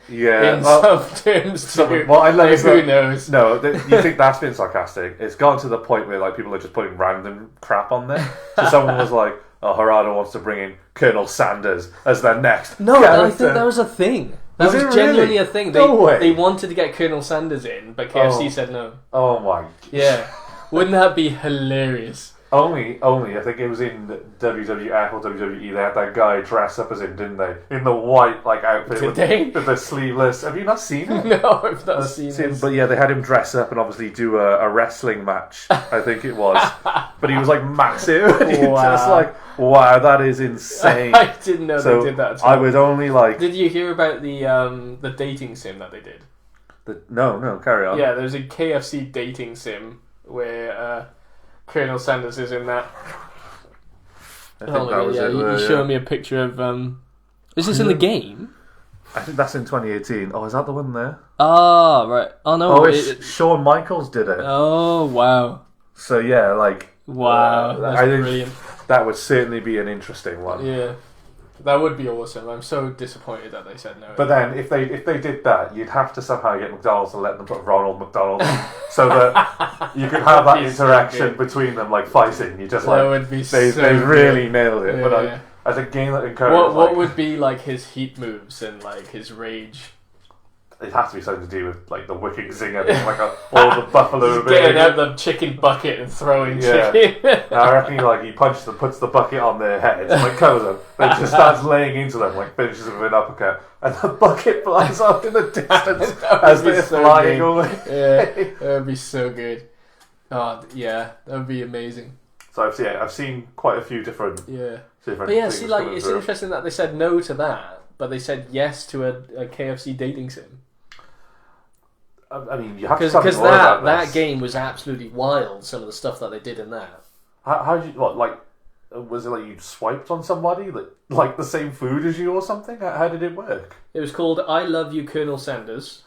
Yeah, in some terms too. Who knows? No, you think that's been sarcastic. It's gone to the point where like people are just putting random crap on there. So someone was like, "Oh, Harada wants to bring in Colonel Sanders as their next." No, I think that was a thing. That was genuinely a thing. They wanted to get Colonel Sanders in, but KFC said no. Oh my! Yeah, wouldn't that be hilarious? Only, I think it was in WWF or WWE, they had that guy dress up as him, didn't they? In the white outfit with the sleeveless. Have you not seen it? No, I've not seen it. But yeah, they had him dress up and obviously do a wrestling match, I think it was. But he was massive. Wow. Just wow, that is insane. I didn't know they did that at all. I was only Did you hear about the dating sim that they did? No, carry on. Yeah, there's a KFC dating sim where... Colonel Sanders is in that. I think that was it. You showed me a picture of... Is this in the game? I think that's in 2018. Oh, is that the one there? Ah, right. Oh no. Oh, Shawn Michaels did it. Oh wow. So yeah, like wow, that's I think brilliant. that would certainly be an interesting one. Yeah, that would be awesome. I'm so disappointed that they said no. But then, if they did that, you'd have to somehow get McDonald's and let them put Ronald McDonald, so that you could have that interaction between them, like fighting. You just that would be they really nailed it. Yeah, but as a game that encourages, what would be like his heat moves and like his rage? It has to be something to do with like the wicked zinger, like all the buffalo. Getting out the chicken bucket and throwing chicken. I reckon he puts the bucket on their heads, like covers them, then just starts laying into them, like finishes them with an uppercut, and the bucket flies off in the distance as they're flying away. Yeah, that would be so good. Oh yeah, that would be amazing. So I've seen quite a few different. But yeah, see, like it's interesting that they said no to that, but they said yes to a KFC dating sim. I mean, you have to because that game was absolutely wild. Some of the stuff that they did in that. How did you was it like you swiped on somebody that like the same food as you or something? How did it work? It was called "I Love You, Colonel Sanders."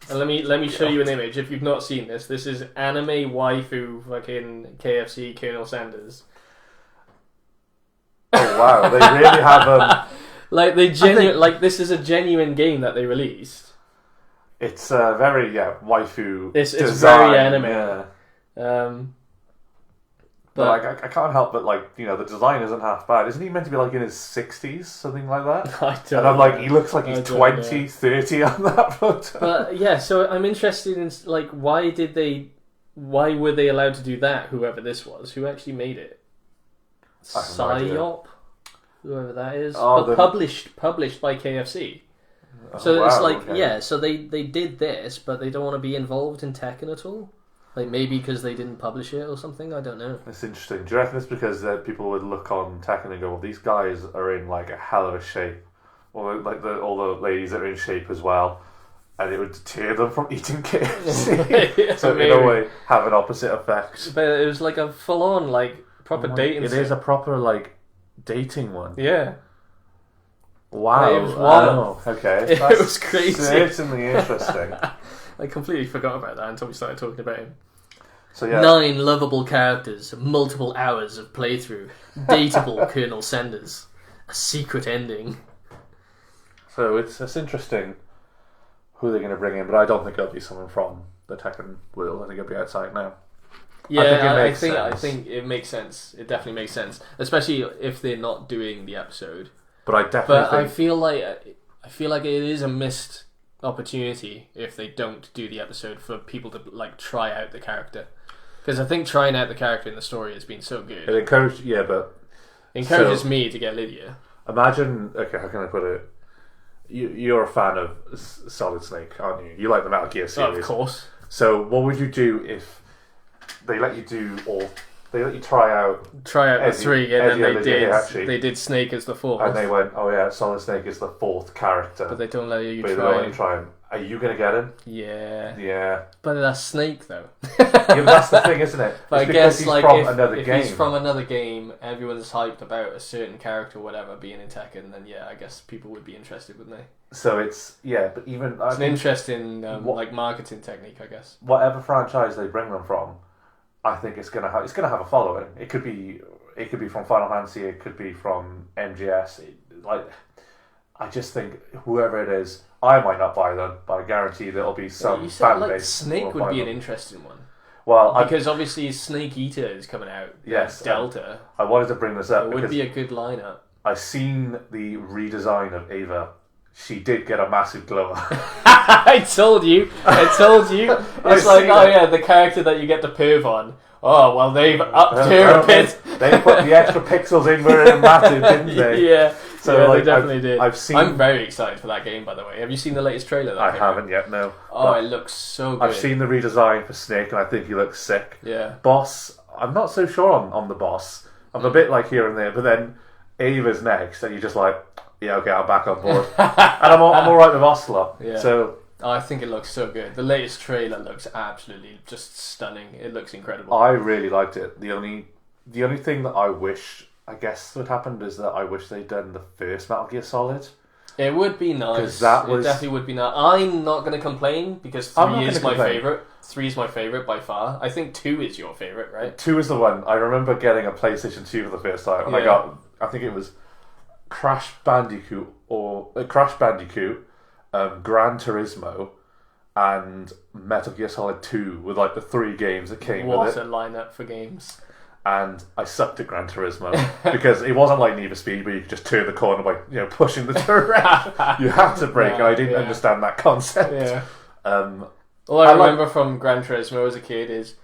And let me show you an image. If you've not seen this, this is anime waifu fucking KFC Colonel Sanders. Oh wow, they really have like like this is a genuine game that they released. It's very waifu. It's design, very anime. Yeah. But like I can't help but like the design isn't half bad. Isn't he meant to be like in his 60s, something like that? I don't. And I'm like, he looks like he's 20, 30 on that photo. But yeah, so I'm interested in like why were they allowed to do that? Whoever this was, who actually made it, Psyop, whoever that is, but published by KFC. So it's like so they did this, but they don't want to be involved in Tekken at all. Like maybe because they didn't publish it or something. I don't know. It's interesting. Do you reckon it's because people would look on Tekken and go, "Well, these guys are in like a hell of a shape," or like all the ladies are in shape as well, and it would deter them from eating KFC. So maybe. In a way, have an opposite effect. But it was like a full-on like proper dating. It is a proper like dating one. Yeah. Wow. It was wild. Okay. It was crazy. Certainly interesting. I completely forgot about that until we started talking about him. So yeah. 9 lovable characters, multiple hours of playthrough, dateable Colonel Sanders, a secret ending. So it's interesting who they're going to bring in, but I don't think it'll be someone from the Tekken world. I think it'll be outside now. Yeah, I think it makes sense. It definitely makes sense, especially if they're not doing the episode. But I definitely think... I feel like it is a missed opportunity if they don't do the episode for people to like try out the character, because I think trying out the character in the story has been so good. It encourages me to get Lydia. Imagine, okay, how can I put it? You're a fan of Solid Snake, aren't you? You like the Metal Gear series, of course. So what would you do if they let you try out the 3, and then they did Snake as the 4th, and they went, oh yeah, Solid Snake is the 4th character, but they don't let you try him. Are you gonna get him? Yeah. But that's Snake though. Yeah, that's the thing, isn't it? But it's I guess he's like from if he's from another game, everyone's hyped about a certain character or whatever being in Tekken, then I guess people would be interested, wouldn't they? So it's but even it's an interesting like marketing technique, I guess. Whatever franchise they bring them from, I think it's gonna have a following. It could be from Final Fantasy. It could be from MGS. I just think whoever it is, I might not buy them, but I guarantee there'll be some fan base. Snake would be an interesting one. Well, because obviously Snake Eater is coming out. Yes, Delta. I wanted to bring this up. It would be a good lineup. I've seen the redesign of Ava. She did get a massive glow up. I told you. It's like, the character that you get to perv on. Oh, well, they've upped her a bit. They put the extra pixels in where it mattered, didn't they? Yeah. So they definitely did. I'm very excited for that game, by the way. Have you seen the latest trailer? I haven't yet, no. Oh, it looks so good. I've seen the redesign for Snake, and I think he looks sick. Yeah. Boss, I'm not so sure on the boss. I'm a bit like here and there, but then Ava's next, and you're just like, yeah, okay, I'm back on board. And I'm alright with Ocelot. Yeah. So I think it looks so good. The latest trailer looks absolutely just stunning. It looks incredible. I really liked it. The only thing that I wish, I guess, would happen is that I wish they'd done the first Metal Gear Solid. It would be nice. 'Cause that was... It definitely would be nice. I'm not going to complain because 3 is my favourite. 3 is my favourite by far. I think 2 is your favourite, right? 2 is the one. I remember getting a PlayStation 2 for the first time, and I think it was Crash Bandicoot, Gran Turismo, and Metal Gear Solid 2 were like the 3 games that came with it. What a lineup for games. And I sucked at Gran Turismo because it wasn't like Need for Speed where you could just turn the corner by pushing the direction. You had to brake, and I didn't understand that concept. Yeah. All I remember from Gran Turismo as a kid is,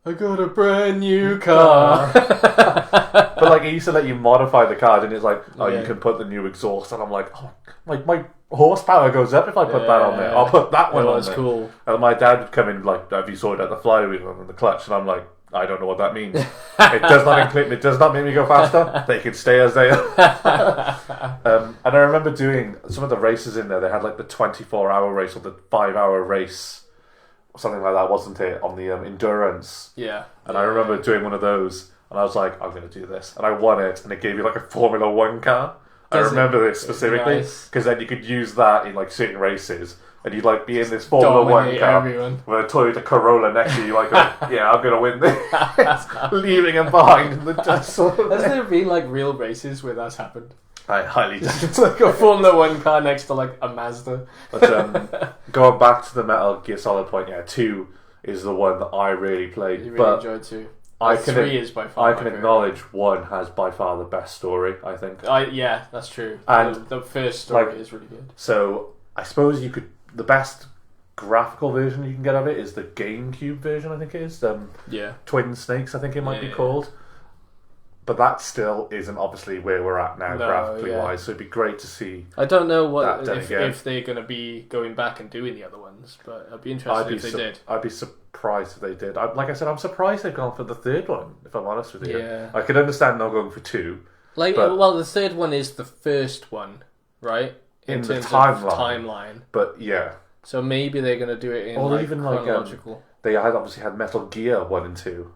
I got a brand new car. But like it used to let you modify the car, and it's like, you can put the new exhaust, and I'm like, oh, my horsepower goes up if I put that on there. I'll put that one on there. That's cool. And my dad would come in like, have you sorted out the flywheel and the clutch? And I'm like, I don't know what that means. It does not make me go faster. They can stay as they are. And I remember doing some of the races in there. They had like the 24-hour race or the 5-hour race, or something like that, wasn't it? On the endurance. Yeah. And I remember doing one of those, and I was like, I'm going to do this, and I won it, and it gave you like a Formula One car. I remember this specifically because then you could use that in like certain races. And you'd like be in this Formula One car with a Toyota Corolla next to you, like, yeah, I'm gonna win this, leaving him behind in the dust. Has there been like real races where that's happened? I highly doubt. It's like a Formula One car next to like a Mazda. But going back to the Metal Gear Solid point, 2 is the one that I really played. You really enjoyed 2. 3 is by far. I can acknowledge 1 has by far the best story. I think. Yeah, that's true. And the first story is really good. So I suppose you could. The best graphical version you can get of it is the GameCube version, I think it is. Twin Snakes, I think it might be called. But that still isn't obviously where we're at now, graphically wise. So it'd be great to see. I don't know if they're going to be going back and doing the other ones, but I'd be interested if they did. I'd be surprised if they did. Like I said, I'm surprised they've gone for the third one, if I'm honest with you. Yeah. I could understand not going for 2. The third one is the first one, right? In the terms timeline. Of But yeah. So maybe they're going to do it in even chronological. They had obviously had Metal Gear 1 and 2.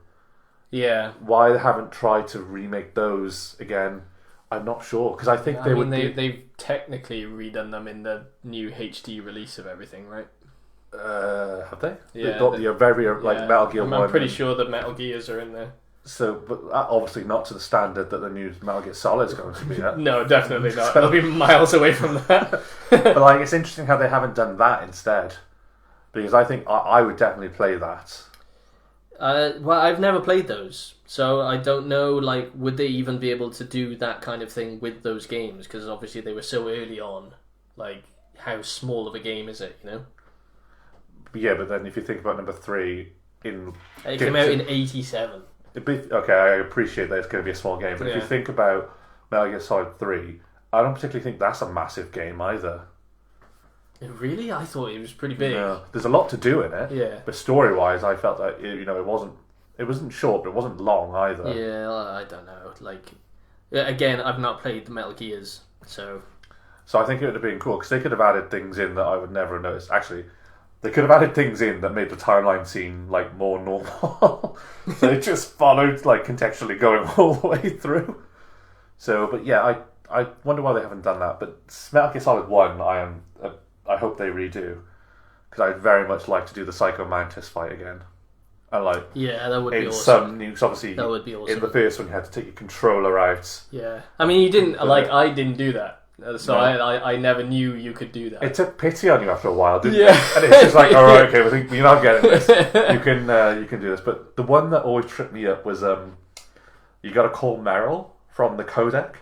Yeah. Why they haven't tried to remake those again, I'm not sure. Because I think they've technically redone them in the new HD release of everything, right? Have they? Yeah. Metal Gear 1. I'm pretty sure the Metal Gears are in there. So, but obviously not to the standard that the new Metal Gear Solid is going to be at. No, definitely not. It'll be miles away from that. But it's interesting how they haven't done that instead, because I think I would definitely play that. I've never played those, so I don't know. Would they even be able to do that kind of thing with those games? Because obviously they were so early on. How small of a game is it? Yeah, but then if you think about number 3, it came out in '87. Okay, I appreciate that it's going to be a small game, but if you think about Metal Gear Solid 3, I don't particularly think that's a massive game either. Really? I thought it was pretty big. No, there's a lot to do in it. Yeah. But story-wise, I felt that it wasn't short, but it wasn't long either. Yeah, I don't know. Again, I've not played the Metal Gears, so. So I think it would have been cool because they could have added things in that I would never have noticed. Actually, they could have added things in that made the timeline seem more normal. So it just followed contextually going all the way through. So, but yeah, I wonder why they haven't done that. But Metal Gear Solid 1, I hope they redo because I'd very much like to do the Psycho Mantis fight again. And that would be awesome. In some nukes, obviously, that would be awesome. In the first one, you had to take your controller out. Yeah, I mean, you didn't I didn't do that. So no. I never knew you could do that. It took pity on you after a while, didn't it? And it's just all right, okay, I think you're not getting this. You can do this. But the one that always tripped me up was you got to call Meryl from the codec.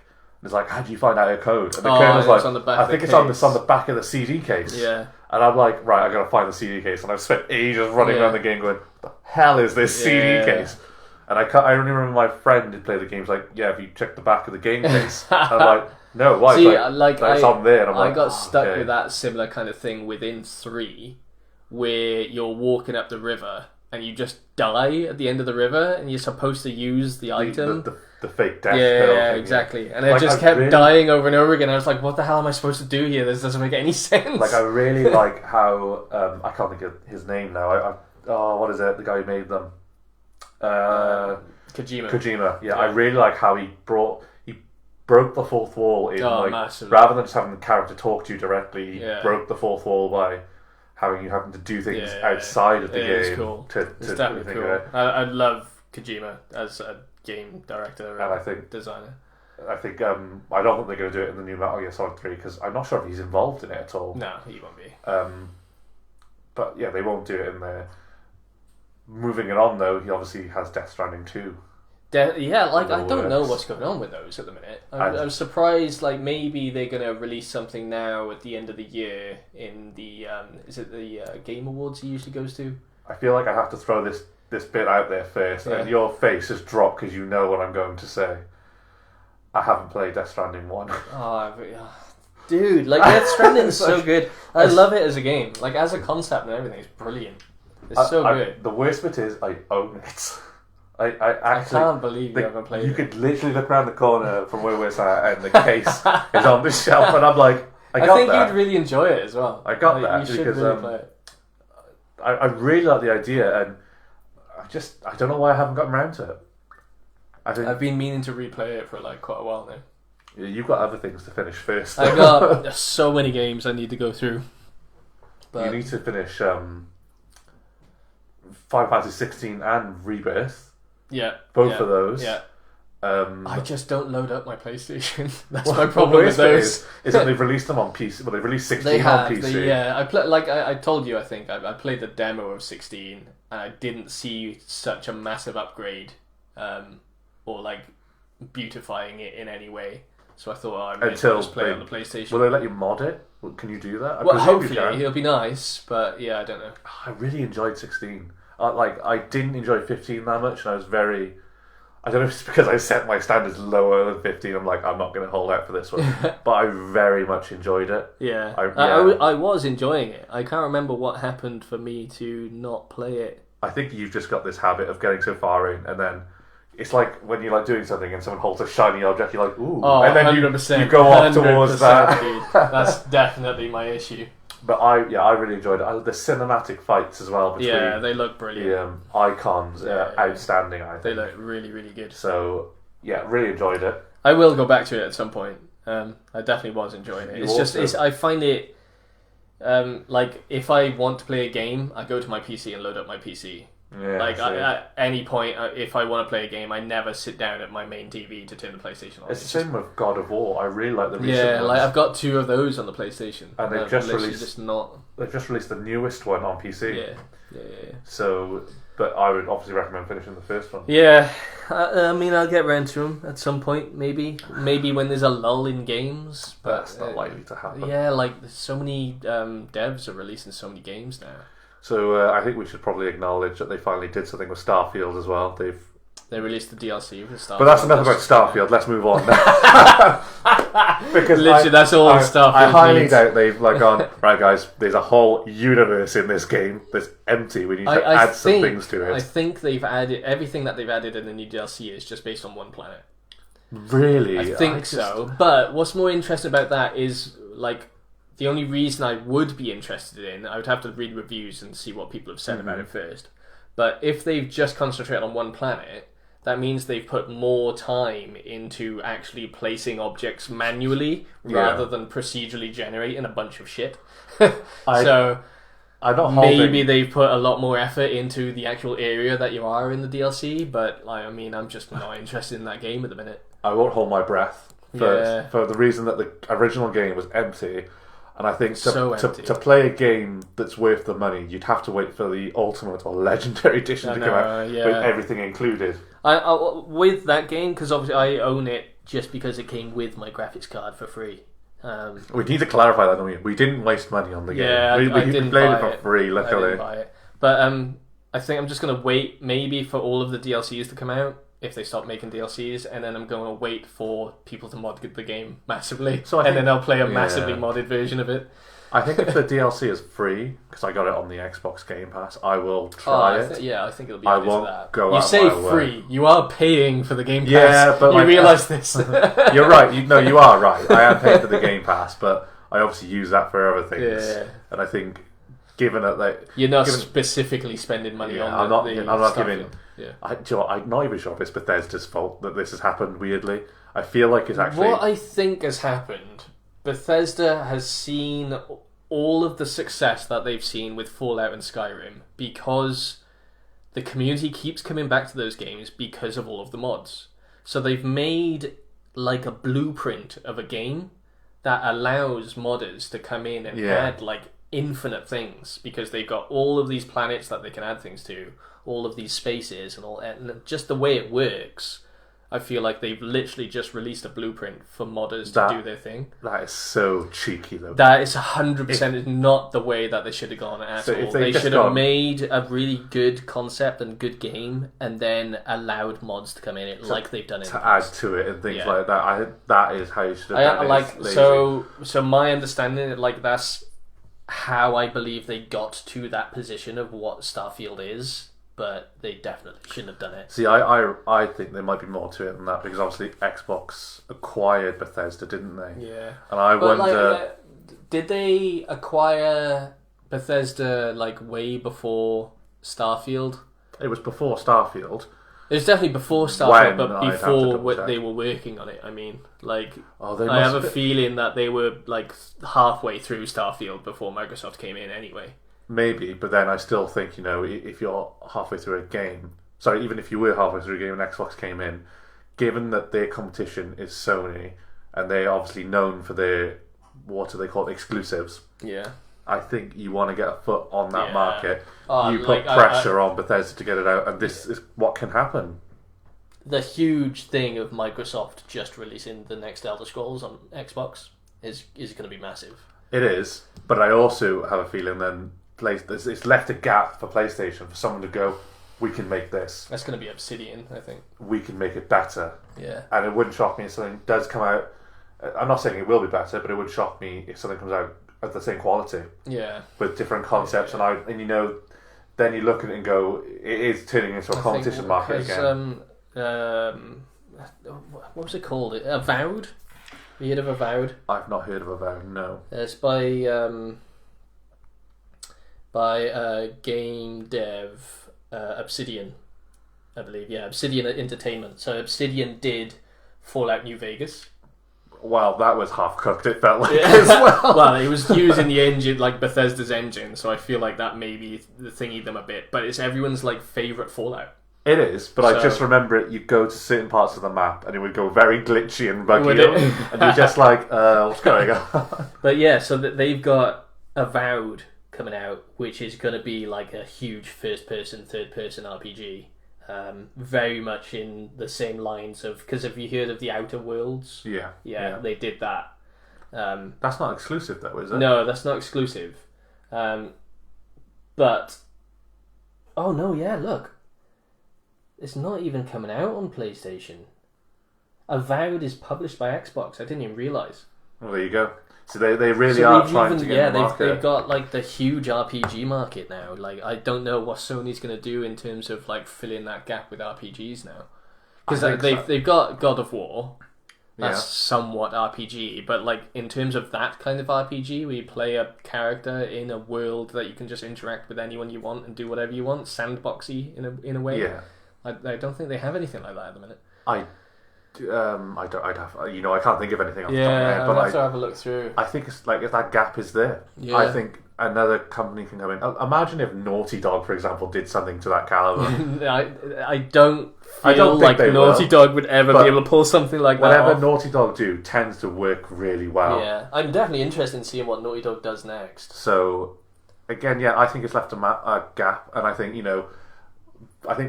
And it's how do you find out her code? And the code was on the back I think it's on the back of the CD case. Yeah. And I'm like, right, I got to find the CD case. And I've spent ages running around the game going, what the hell is this CD case? And I only remember my friend who played the games have you checked the back of the game case? And I'm like, no, why? See, it's on there. And I got stuck with that similar kind of thing within 3, where you're walking up the river and you just die at the end of the river, and you're supposed to use the item. The fake death pill. Yeah, exactly. And I just kept dying over and over again. I was like, what the hell am I supposed to do here? This doesn't make any sense. I really like how I can't think of his name now. What is it? The guy who made them. Kojima. Yeah, I really like how he brought broke the fourth wall in massively. rather than just having the character talk to you directly. Yeah. Broke the fourth wall by having to do things outside of the game. Cool. It's definitely think cool. of it. I love Kojima as a game director And I think designer. I think I don't think they're going to do it in the new Metal Gear Solid 3 because I'm not sure if he's involved in it at all. No, he won't be. But yeah, they won't do it in there. Moving it on though, he obviously has Death Stranding 2. I don't know what's going on with those at the minute. I'm surprised. Like maybe they're gonna release something now at the end of the year in the is it the Game Awards he usually goes to? I feel like I have to throw this bit out there first, and your face has dropped because you know what I'm going to say. I haven't played Death Stranding 1. Dude, like Death Stranding is so good. I love it as a game. Like as a concept and everything, it's brilliant. It's so good. The worst bit is I own it. I can't believe you haven't played it. You could literally look around the corner from where we're sat and the case is on the shelf, and I'm like, I think you'd really enjoy it as well. I got that you because really play it. I really like the idea, and I don't know why I haven't gotten around to it. I've been meaning to replay it for like quite a while now. You've got other things to finish first. I got so many games I need to go through. But you need to finish Final Fantasy 16 and Rebirth. Yeah. Both of those. Yeah. I just don't load up my PlayStation. That's my problem with those. Is that they've released them on PC. Well, they've released 16 on PC. I told you, I think I played the demo of 16 and I didn't see such a massive upgrade, or like beautifying it in any way. So I thought I might just play it on the PlayStation. Will they let you mod it? Can you do that? Well, hopefully it'll be nice, but yeah, I don't know. I really enjoyed 16. I didn't enjoy 15 that much, and I was very... I don't know if it's because I set my standards lower than 15. I'm like, I'm not going to hold out for this one. But I very much enjoyed it. Yeah. I was enjoying it. I can't remember what happened for me to not play it. I think you've just got this habit of getting so far in, and then it's like when you're like doing something and someone holds a shiny object, you're like, ooh. Oh, and then 100%, you go off towards that. Dude. That's definitely my issue. But I really enjoyed it. The cinematic fights as well between they look brilliant. The icons, outstanding. I think they look really, really good. So yeah, really enjoyed it. I will go back to it at some point. I definitely was enjoying it. I find it like if I want to play a game, I go to my PC and load up my PC. Yeah, at any point, if I want to play a game, I never sit down at my main TV to turn the PlayStation on. It's the same with God of War. I really like the recent ones. I've got 2 of those on the PlayStation, and they've just released. They've just released the newest one on PC. Yeah. So, but I would obviously recommend finishing the first one. Yeah, I mean, I'll get around to them at some point, maybe when there's a lull in games. But that's not likely to happen. Yeah, like so many devs are releasing so many games now. So I think we should probably acknowledge that they finally did something with Starfield as well. They released the DLC with Starfield. But that's enough about Starfield. Let's move on. Because literally, that's all Starfield. I highly doubt they've gone, right, guys. There's a whole universe in this game that's empty. We need to add some things to it. I think they've added everything that they've added in the new DLC is just based on one planet. Really, I think so. But what's more interesting about that is like. The only reason I would be interested in, I would have to read reviews and see what people have said about it first. But if they've just concentrated on one planet, that means they've put more time into actually placing objects manually rather than procedurally generating a bunch of shit. So maybe they've put a lot more effort into the actual area that you are in the DLC, but I'm just not interested in that game at the minute. I won't hold my breath for the reason that the original game was empty. And I think to play a game that's worth the money, you'd have to wait for the ultimate or legendary edition to come out with everything included. With that game, because obviously I own it just because it came with my graphics card for free. We need to clarify that, don't we? We didn't waste money on the game. Yeah, we didn't played buy it for free, luckily. I didn't buy it. But I think I'm just going to wait maybe for all of the DLCs to come out. If they stop making DLCs, and then I'm going to wait for people to mod the game massively, then I'll play a massively modded version of it. I think if the DLC is free, because I got it on the Xbox Game Pass, I will try it. I think it'll be. I won't go. You say free, you are paying for the Game Pass. Yeah, but you realise this. You're right. You are right. I am paying for the Game Pass, but I obviously use that for other things. Yeah. And I think, given that you're not specifically spending money on, I'm not giving. Yeah. I'm not even sure if it's Bethesda's fault that this has happened weirdly. I feel like it's actually... What I think has happened, Bethesda has seen all of the success that they've seen with Fallout and Skyrim because the community keeps coming back to those games because of all of the mods. So they've made like a blueprint of a game that allows modders to come in and add like infinite things because they've got all of these planets that they can add things to, all of these spaces and just the way it works. I feel like they've literally just released a blueprint for modders to do their thing. That is so cheeky, though. That is 100% not the way that they should have gone at all. They should have made a really good concept and good game, and then allowed mods to come in it like they've done it. To add to it and things like that. That is how you should have done it. So my understanding, like that's how I believe they got to that position of what Starfield is. But they definitely shouldn't have done it. See, I think there might be more to it than that because obviously Xbox acquired Bethesda, didn't they? Yeah. And I wonder... Like, did they acquire Bethesda like way before Starfield? It was before Starfield. It was definitely before Starfield, but before they were working on it. I mean, like, I have a feeling that they were like halfway through Starfield before Microsoft came in anyway. Maybe, but then I still think, if you're halfway through a game... Sorry, even if you were halfway through a game and Xbox came in, given that their competition is Sony, and they're obviously known for their, what do they call it, exclusives. Yeah. I think you want to get a foot on that market. You put pressure on Bethesda to get it out, and this is what can happen. The huge thing of Microsoft just releasing the next Elder Scrolls on Xbox is going to be massive. It is, but I also have a feeling then... It's left a gap for PlayStation for someone to go, we can make this. That's going to be Obsidian, I think. We can make it better. Yeah. And it wouldn't shock me if something does come out. I'm not saying it will be better, but it would shock me if something comes out at the same quality. Yeah. With different concepts, and then you look at it and go, it is turning into a competition market again. What was it called? Avowed? Have you heard of Avowed? I've not heard of Avowed, no. It's by game dev Obsidian, I believe. Yeah, Obsidian Entertainment. So Obsidian did Fallout New Vegas. Well, that was half cooked, it felt like, as well. Well, it was using the engine, like Bethesda's engine, so I feel like that maybe the thingy them a bit. But it's everyone's like favourite Fallout. It is, but I just remember it. You go to certain parts of the map, and it would go very glitchy and buggy, and you're just like, "What's going on?" But yeah, so they've got Avowed coming out, which is going to be like a huge first-person, third-person RPG. Very much in the same lines of... Because have you heard of the Outer Worlds? Yeah, they did that. That's not exclusive, though, is it? No, that's not exclusive. But... Oh, no, yeah, look. It's not even coming out on PlayStation. Avowed is published by Xbox. I didn't even realise. Well, there you go. So they really are trying to get in the market. They've got like the huge RPG market now. Like, I don't know what Sony's going to do in terms of like filling that gap with RPGs now. Because they've got God of War. That's somewhat RPG, but like in terms of that kind of RPG where you play a character in a world that you can just interact with anyone you want and do whatever you want, sandboxy in a way. Yeah. I don't think they have anything like that at the minute. I can't think of anything off the top of my head, but I'll have to have a look through. I think it's like if that gap is there, I think another company can come in. Imagine if Naughty Dog, for example, did something to that caliber. I don't feel like Naughty Dog would ever be able to pull something like that whatever off. Naughty Dog do tends to work really well. Yeah, I'm definitely interested in seeing what Naughty Dog does next. So, again, I think it's left a gap, and I think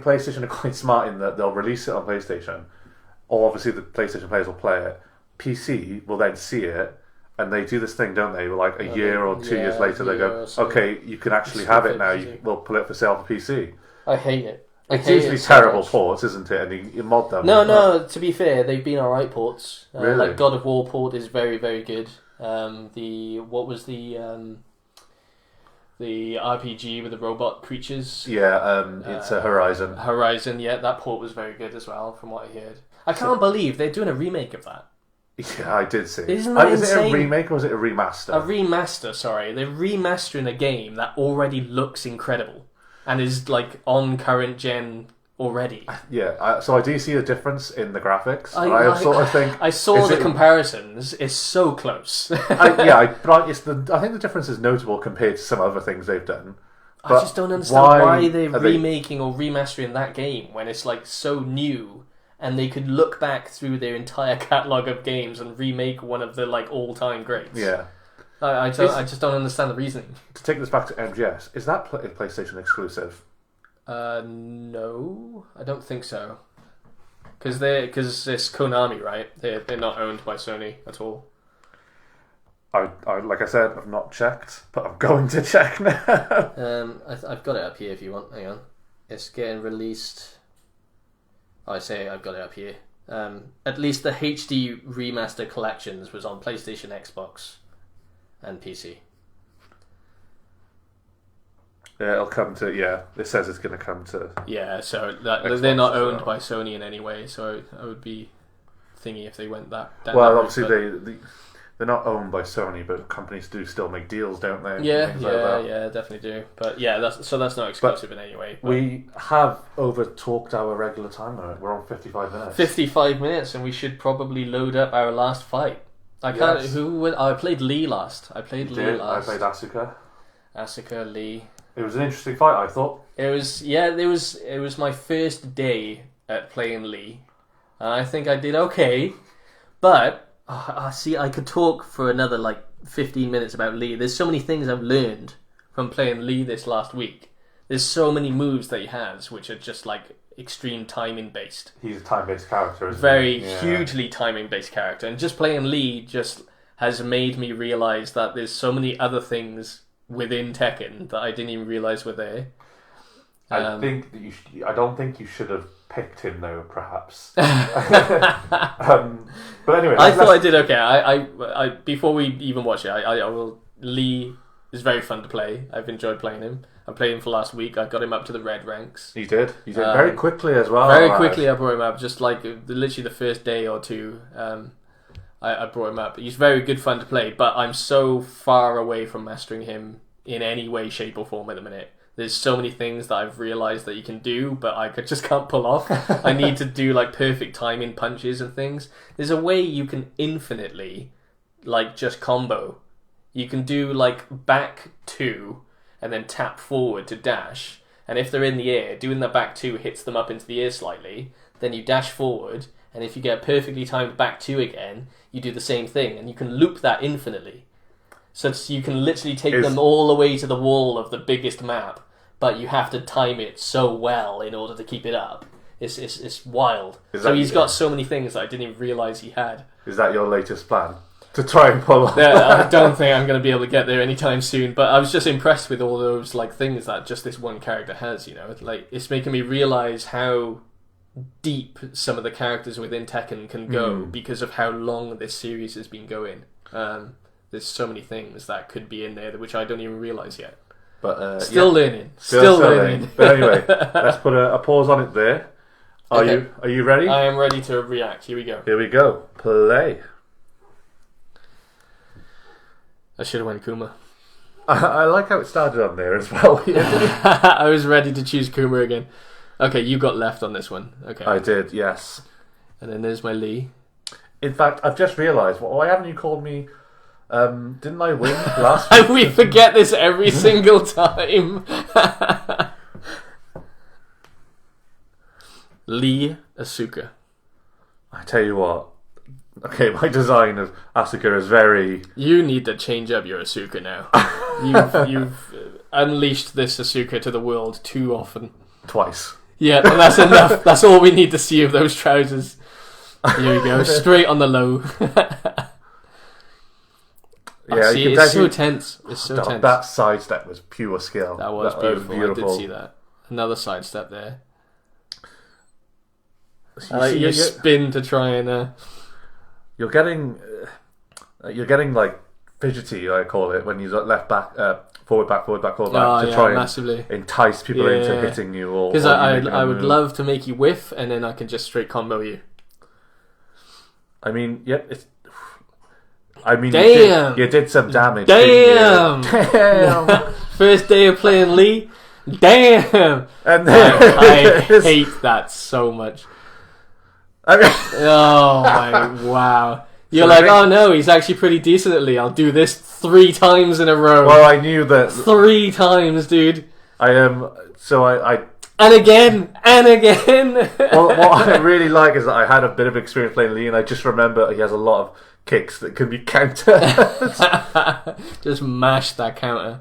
PlayStation are quite smart in that they'll release it on PlayStation. Or obviously the PlayStation players will play it. PC will then see it, and they do this thing, don't they? Like a year or 2 years later, they go, "Okay, you can actually have it now. We'll put it for sale for PC." I hate it. It's usually terrible ports, isn't it? And you mod them. No. To be fair, they've been alright ports. Really? Like God of War port is very, very good. The RPG with the robot creatures? It's a Horizon. Horizon, yeah, that port was very good as well, from what I heard. I can't believe they're doing a remake of that. Yeah, I did see. Isn't that insane? Is it a remake or is it a remaster? A remaster, sorry. They're remastering a game that already looks incredible and is like on current gen already. Yeah, so I do see a difference in the graphics. I sort of think I saw the comparisons. It's so close. But I think the difference is notable compared to some other things they've done. I just don't understand why they're remaking or remastering that game when it's like so new, and they could look back through their entire catalog of games and remake one of the like all-time greats. Yeah, I just don't understand the reasoning. To take this back to MGS, is that a PlayStation exclusive? No, I don't think so. Because it's Konami, right? They're not owned by Sony at all. I like I said, I've not checked, but I'm going to check now. I've got it up here if you want. Hang on, it's getting released. I say I've got it up here. At least the HD remaster collections was on PlayStation, Xbox, and PC. Yeah, it'll come to. Yeah, it says it's going to come to. Yeah, so they're not owned by Sony in any way. So I would be thingy if they went that. Well, obviously they're not owned by Sony, but companies do still make deals, don't they? Yeah, definitely do. But yeah, that's not exclusive in any way. But we have over-talked our regular time limit. We're on 55 minutes. 55 minutes, and we should probably load up our last fight. I can't. Yes. I played Lee last. I played I played Asuka. Asuka, Lee. It was an interesting fight, I thought. It was my first day at playing Lee. And I think I did okay, but see, I could talk for another like 15 minutes about Lee. There's so many things I've learned from playing Lee this last week. There's so many moves that he has, which are just like extreme timing based. He's a time-based character, isn't Very he? hugely timing based character. And just playing Lee just has made me realise that there's so many other things within Tekken that I didn't even realise were there. I don't think you should have picked him though, perhaps. But anyway, I thought I did okay. I before we even watch it, I will. Lee is very fun to play. I've enjoyed playing him. I played him for last week. I got him up to the red ranks. You did very quickly as well. Very quickly, I brought him up. Just like literally the first day or two, I brought him up. He's very good fun to play, but I'm so far away from mastering him in any way, shape, or form at the minute. There's so many things that I've realised that you can do, but I just can't pull off. I need to do like perfect timing punches and things. There's a way you can infinitely like just combo. You can do like back two and then tap forward to dash. And if they're in the air, doing the back two hits them up into the air slightly. Then you dash forward, and if you get a perfectly timed back two again, you do the same thing, and you can loop that infinitely. So you can literally take them all the way to the wall of the biggest map, but you have to time it so well in order to keep it up. It's wild. So he's got so many things that I didn't even realise he had. Is that your latest plan? To try and pull off? I don't think I'm going to be able to get there anytime soon, but I was just impressed with all those like things that just this one character has, you know. Like, it's making me realise how deep some of the characters within Tekken can go because of how long this series has been going. There's so many things that could be in there which I don't even realise yet. But still learning. Still learning. But anyway, let's put a pause on it there. Are you ready? I am ready to react. Here we go. Here we go. Play. I should have went Kuma. I like how it started on there as well. I was ready to choose Kuma again. Okay, you got left on this one. Okay, I did, yes. And then there's my Lee. In fact, I've just realised, why haven't you called me... didn't I win last week? We forget this every single time. Lee Asuka. I tell you what. Okay, my design of Asuka is very... You need to change up your Asuka now. You've unleashed this Asuka to the world too often. Twice. Yeah, and that's enough. That's all we need to see of those trousers. Here we go, straight on the low. Yeah, see, it's so tense. It's so tense. That sidestep was pure skill. That was beautiful. I did see that. Another sidestep there. You spin to try and... You're getting like fidgety, I call it, when you left back, forward back, forward back, forward back, to try and entice people into hitting you. Because I would love to make you whiff, and then I can just straight combo you. I mean, yep. Damn! You did some damage. Damn! First day of playing Lee, Damn! And I hate that so much. I mean, Oh my, wow. You're So like, I think- oh no, he's actually pretty decent at Lee. I'll do this 3 times in a row. well, I knew that 3 times, dude. I am. So I And again, and again. well, what I really like is that I had a bit of experience playing Lee, and I just remember he has a lot of kicks that can be countered. Just mash that counter.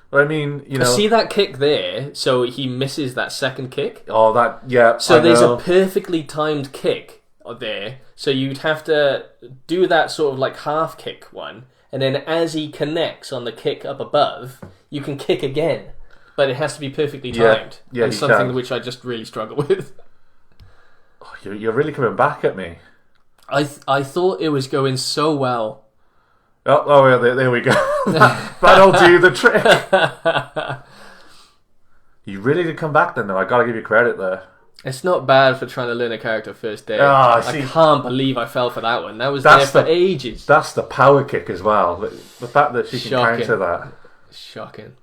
But I mean, you know, See that kick there? So he misses that second kick. oh that yeah. So I there's know. a perfectly timed kick there. So you'd have to do that sort of like half kick one, and then as he connects on the kick up above, you can kick again. But it has to be perfectly timed. Yeah, and you something can. which I just really struggle with. Oh, you're really coming back at me. I thought it was going so well. Oh yeah, there we go. That'll do the trick. You really did come back then, though. I gotta give you credit there. It's not bad for trying to learn a character first day. Ah, I see. can't believe I fell for that one. That was That's there for the- ages. That's the power kick as well. The fact that she can Shocking. counter that. Shocking.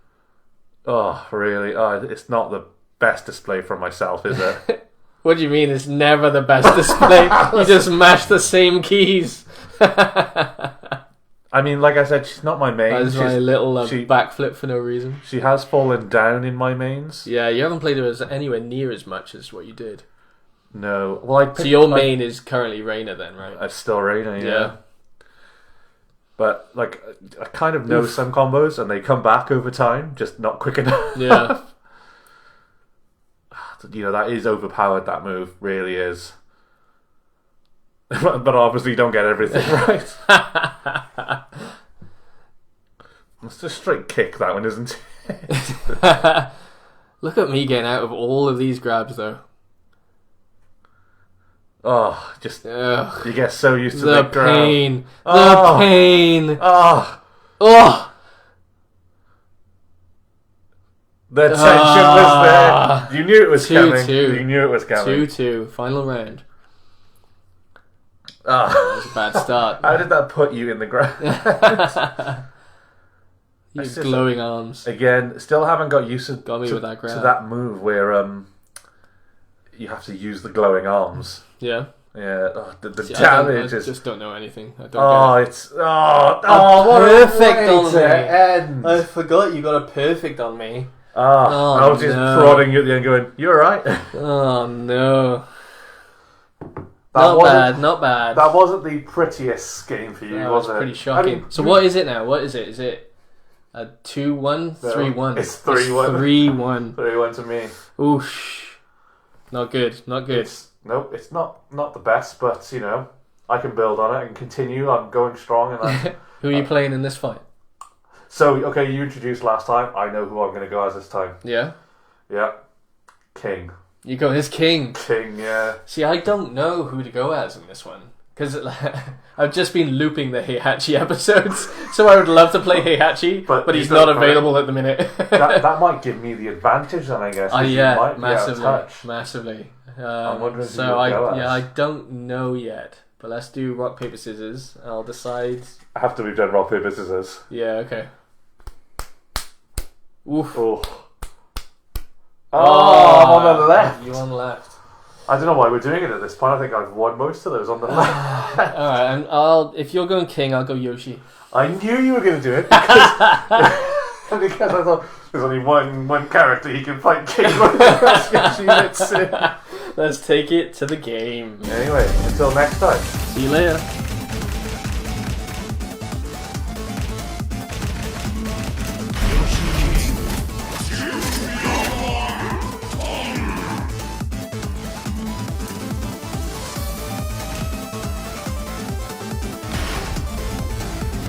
Oh, really? Oh, it's not the best display from myself, is it? What do you mean it's never the best display? You just mash the same keys. I mean, like I said, she's not my main. That's my little she- backflip for no reason. She has fallen down in my mains. Yeah, you haven't played her as anywhere near as much as what you did. No. Well, So your main is currently Reina then, right? I still Reina, yeah. Yeah. But, like, I kind of know some combos, and they come back over time, just not quick enough. Yeah. You know, that is overpowered, that move. Really is. But obviously you don't get everything right. It's just straight kick, that one, isn't it? Look at me getting out of all of these grabs though. Oh, just... Ugh. You get so used to The the grab. pain. Oh. The pain. Oh, Oh. the tension was there. You knew it was 2-2. coming. You knew it was coming. 2-2. Final round. Oh. That was a bad start. How did that put you in the ground? Your just- glowing arms. Again, still haven't got used to, Got me with that grab. to that move where you have to use the glowing arms. Yeah. Yeah, the See, damage I is... just don't know anything. I don't Oh, get it. it's... what a perfect way on to me. end. I forgot you got a perfect on me. I was just no. prodding you at the end going, you alright? Oh no. That wasn't- Not bad. That wasn't the prettiest game for you, That was was it? pretty shocking. I mean, So what is it now? What is it? Is it a 2-1? No, 3-1? it's 3-1. 3-1. 3-1 to me. Oosh. Not good. Not good. Nope, it's not the best, but, you know, I can build on it. I can continue. I'm going strong. And Who are you playing in this fight? So, okay, you introduced last time. I know who I'm going to go as this time. Yeah? Yeah. King. You go as King. King, yeah. See, I don't know who to go as in this one. Because I've just been looping the Heihachi episodes. So I would love to play Heihachi, but he's you not don't play- available at the minute. that might give me the advantage then, I guess. 'cause you Yeah, might be out of massively. touch. Massively. I'm wondering who so you'll go as. I don't know yet. But let's do rock, paper, scissors. I'll decide. After we've done rock, paper, scissors. Yeah, okay. Oof. Oh. I'm on the left. You on the left. I don't know why we're doing it at this point. I think I've won most of those on the left. Alright, and if you're going King, I'll go Yoshi. I knew you were going to do it because, because I thought there's only one character he can fight King with. Yoshimitsu. Let's take it to the game. Anyway, until next time. See you later.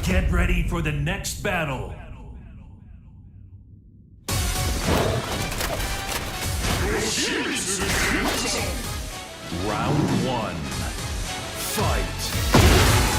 Get ready for the next battle. Round 1. Fight.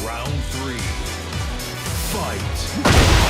Round 3. Fight.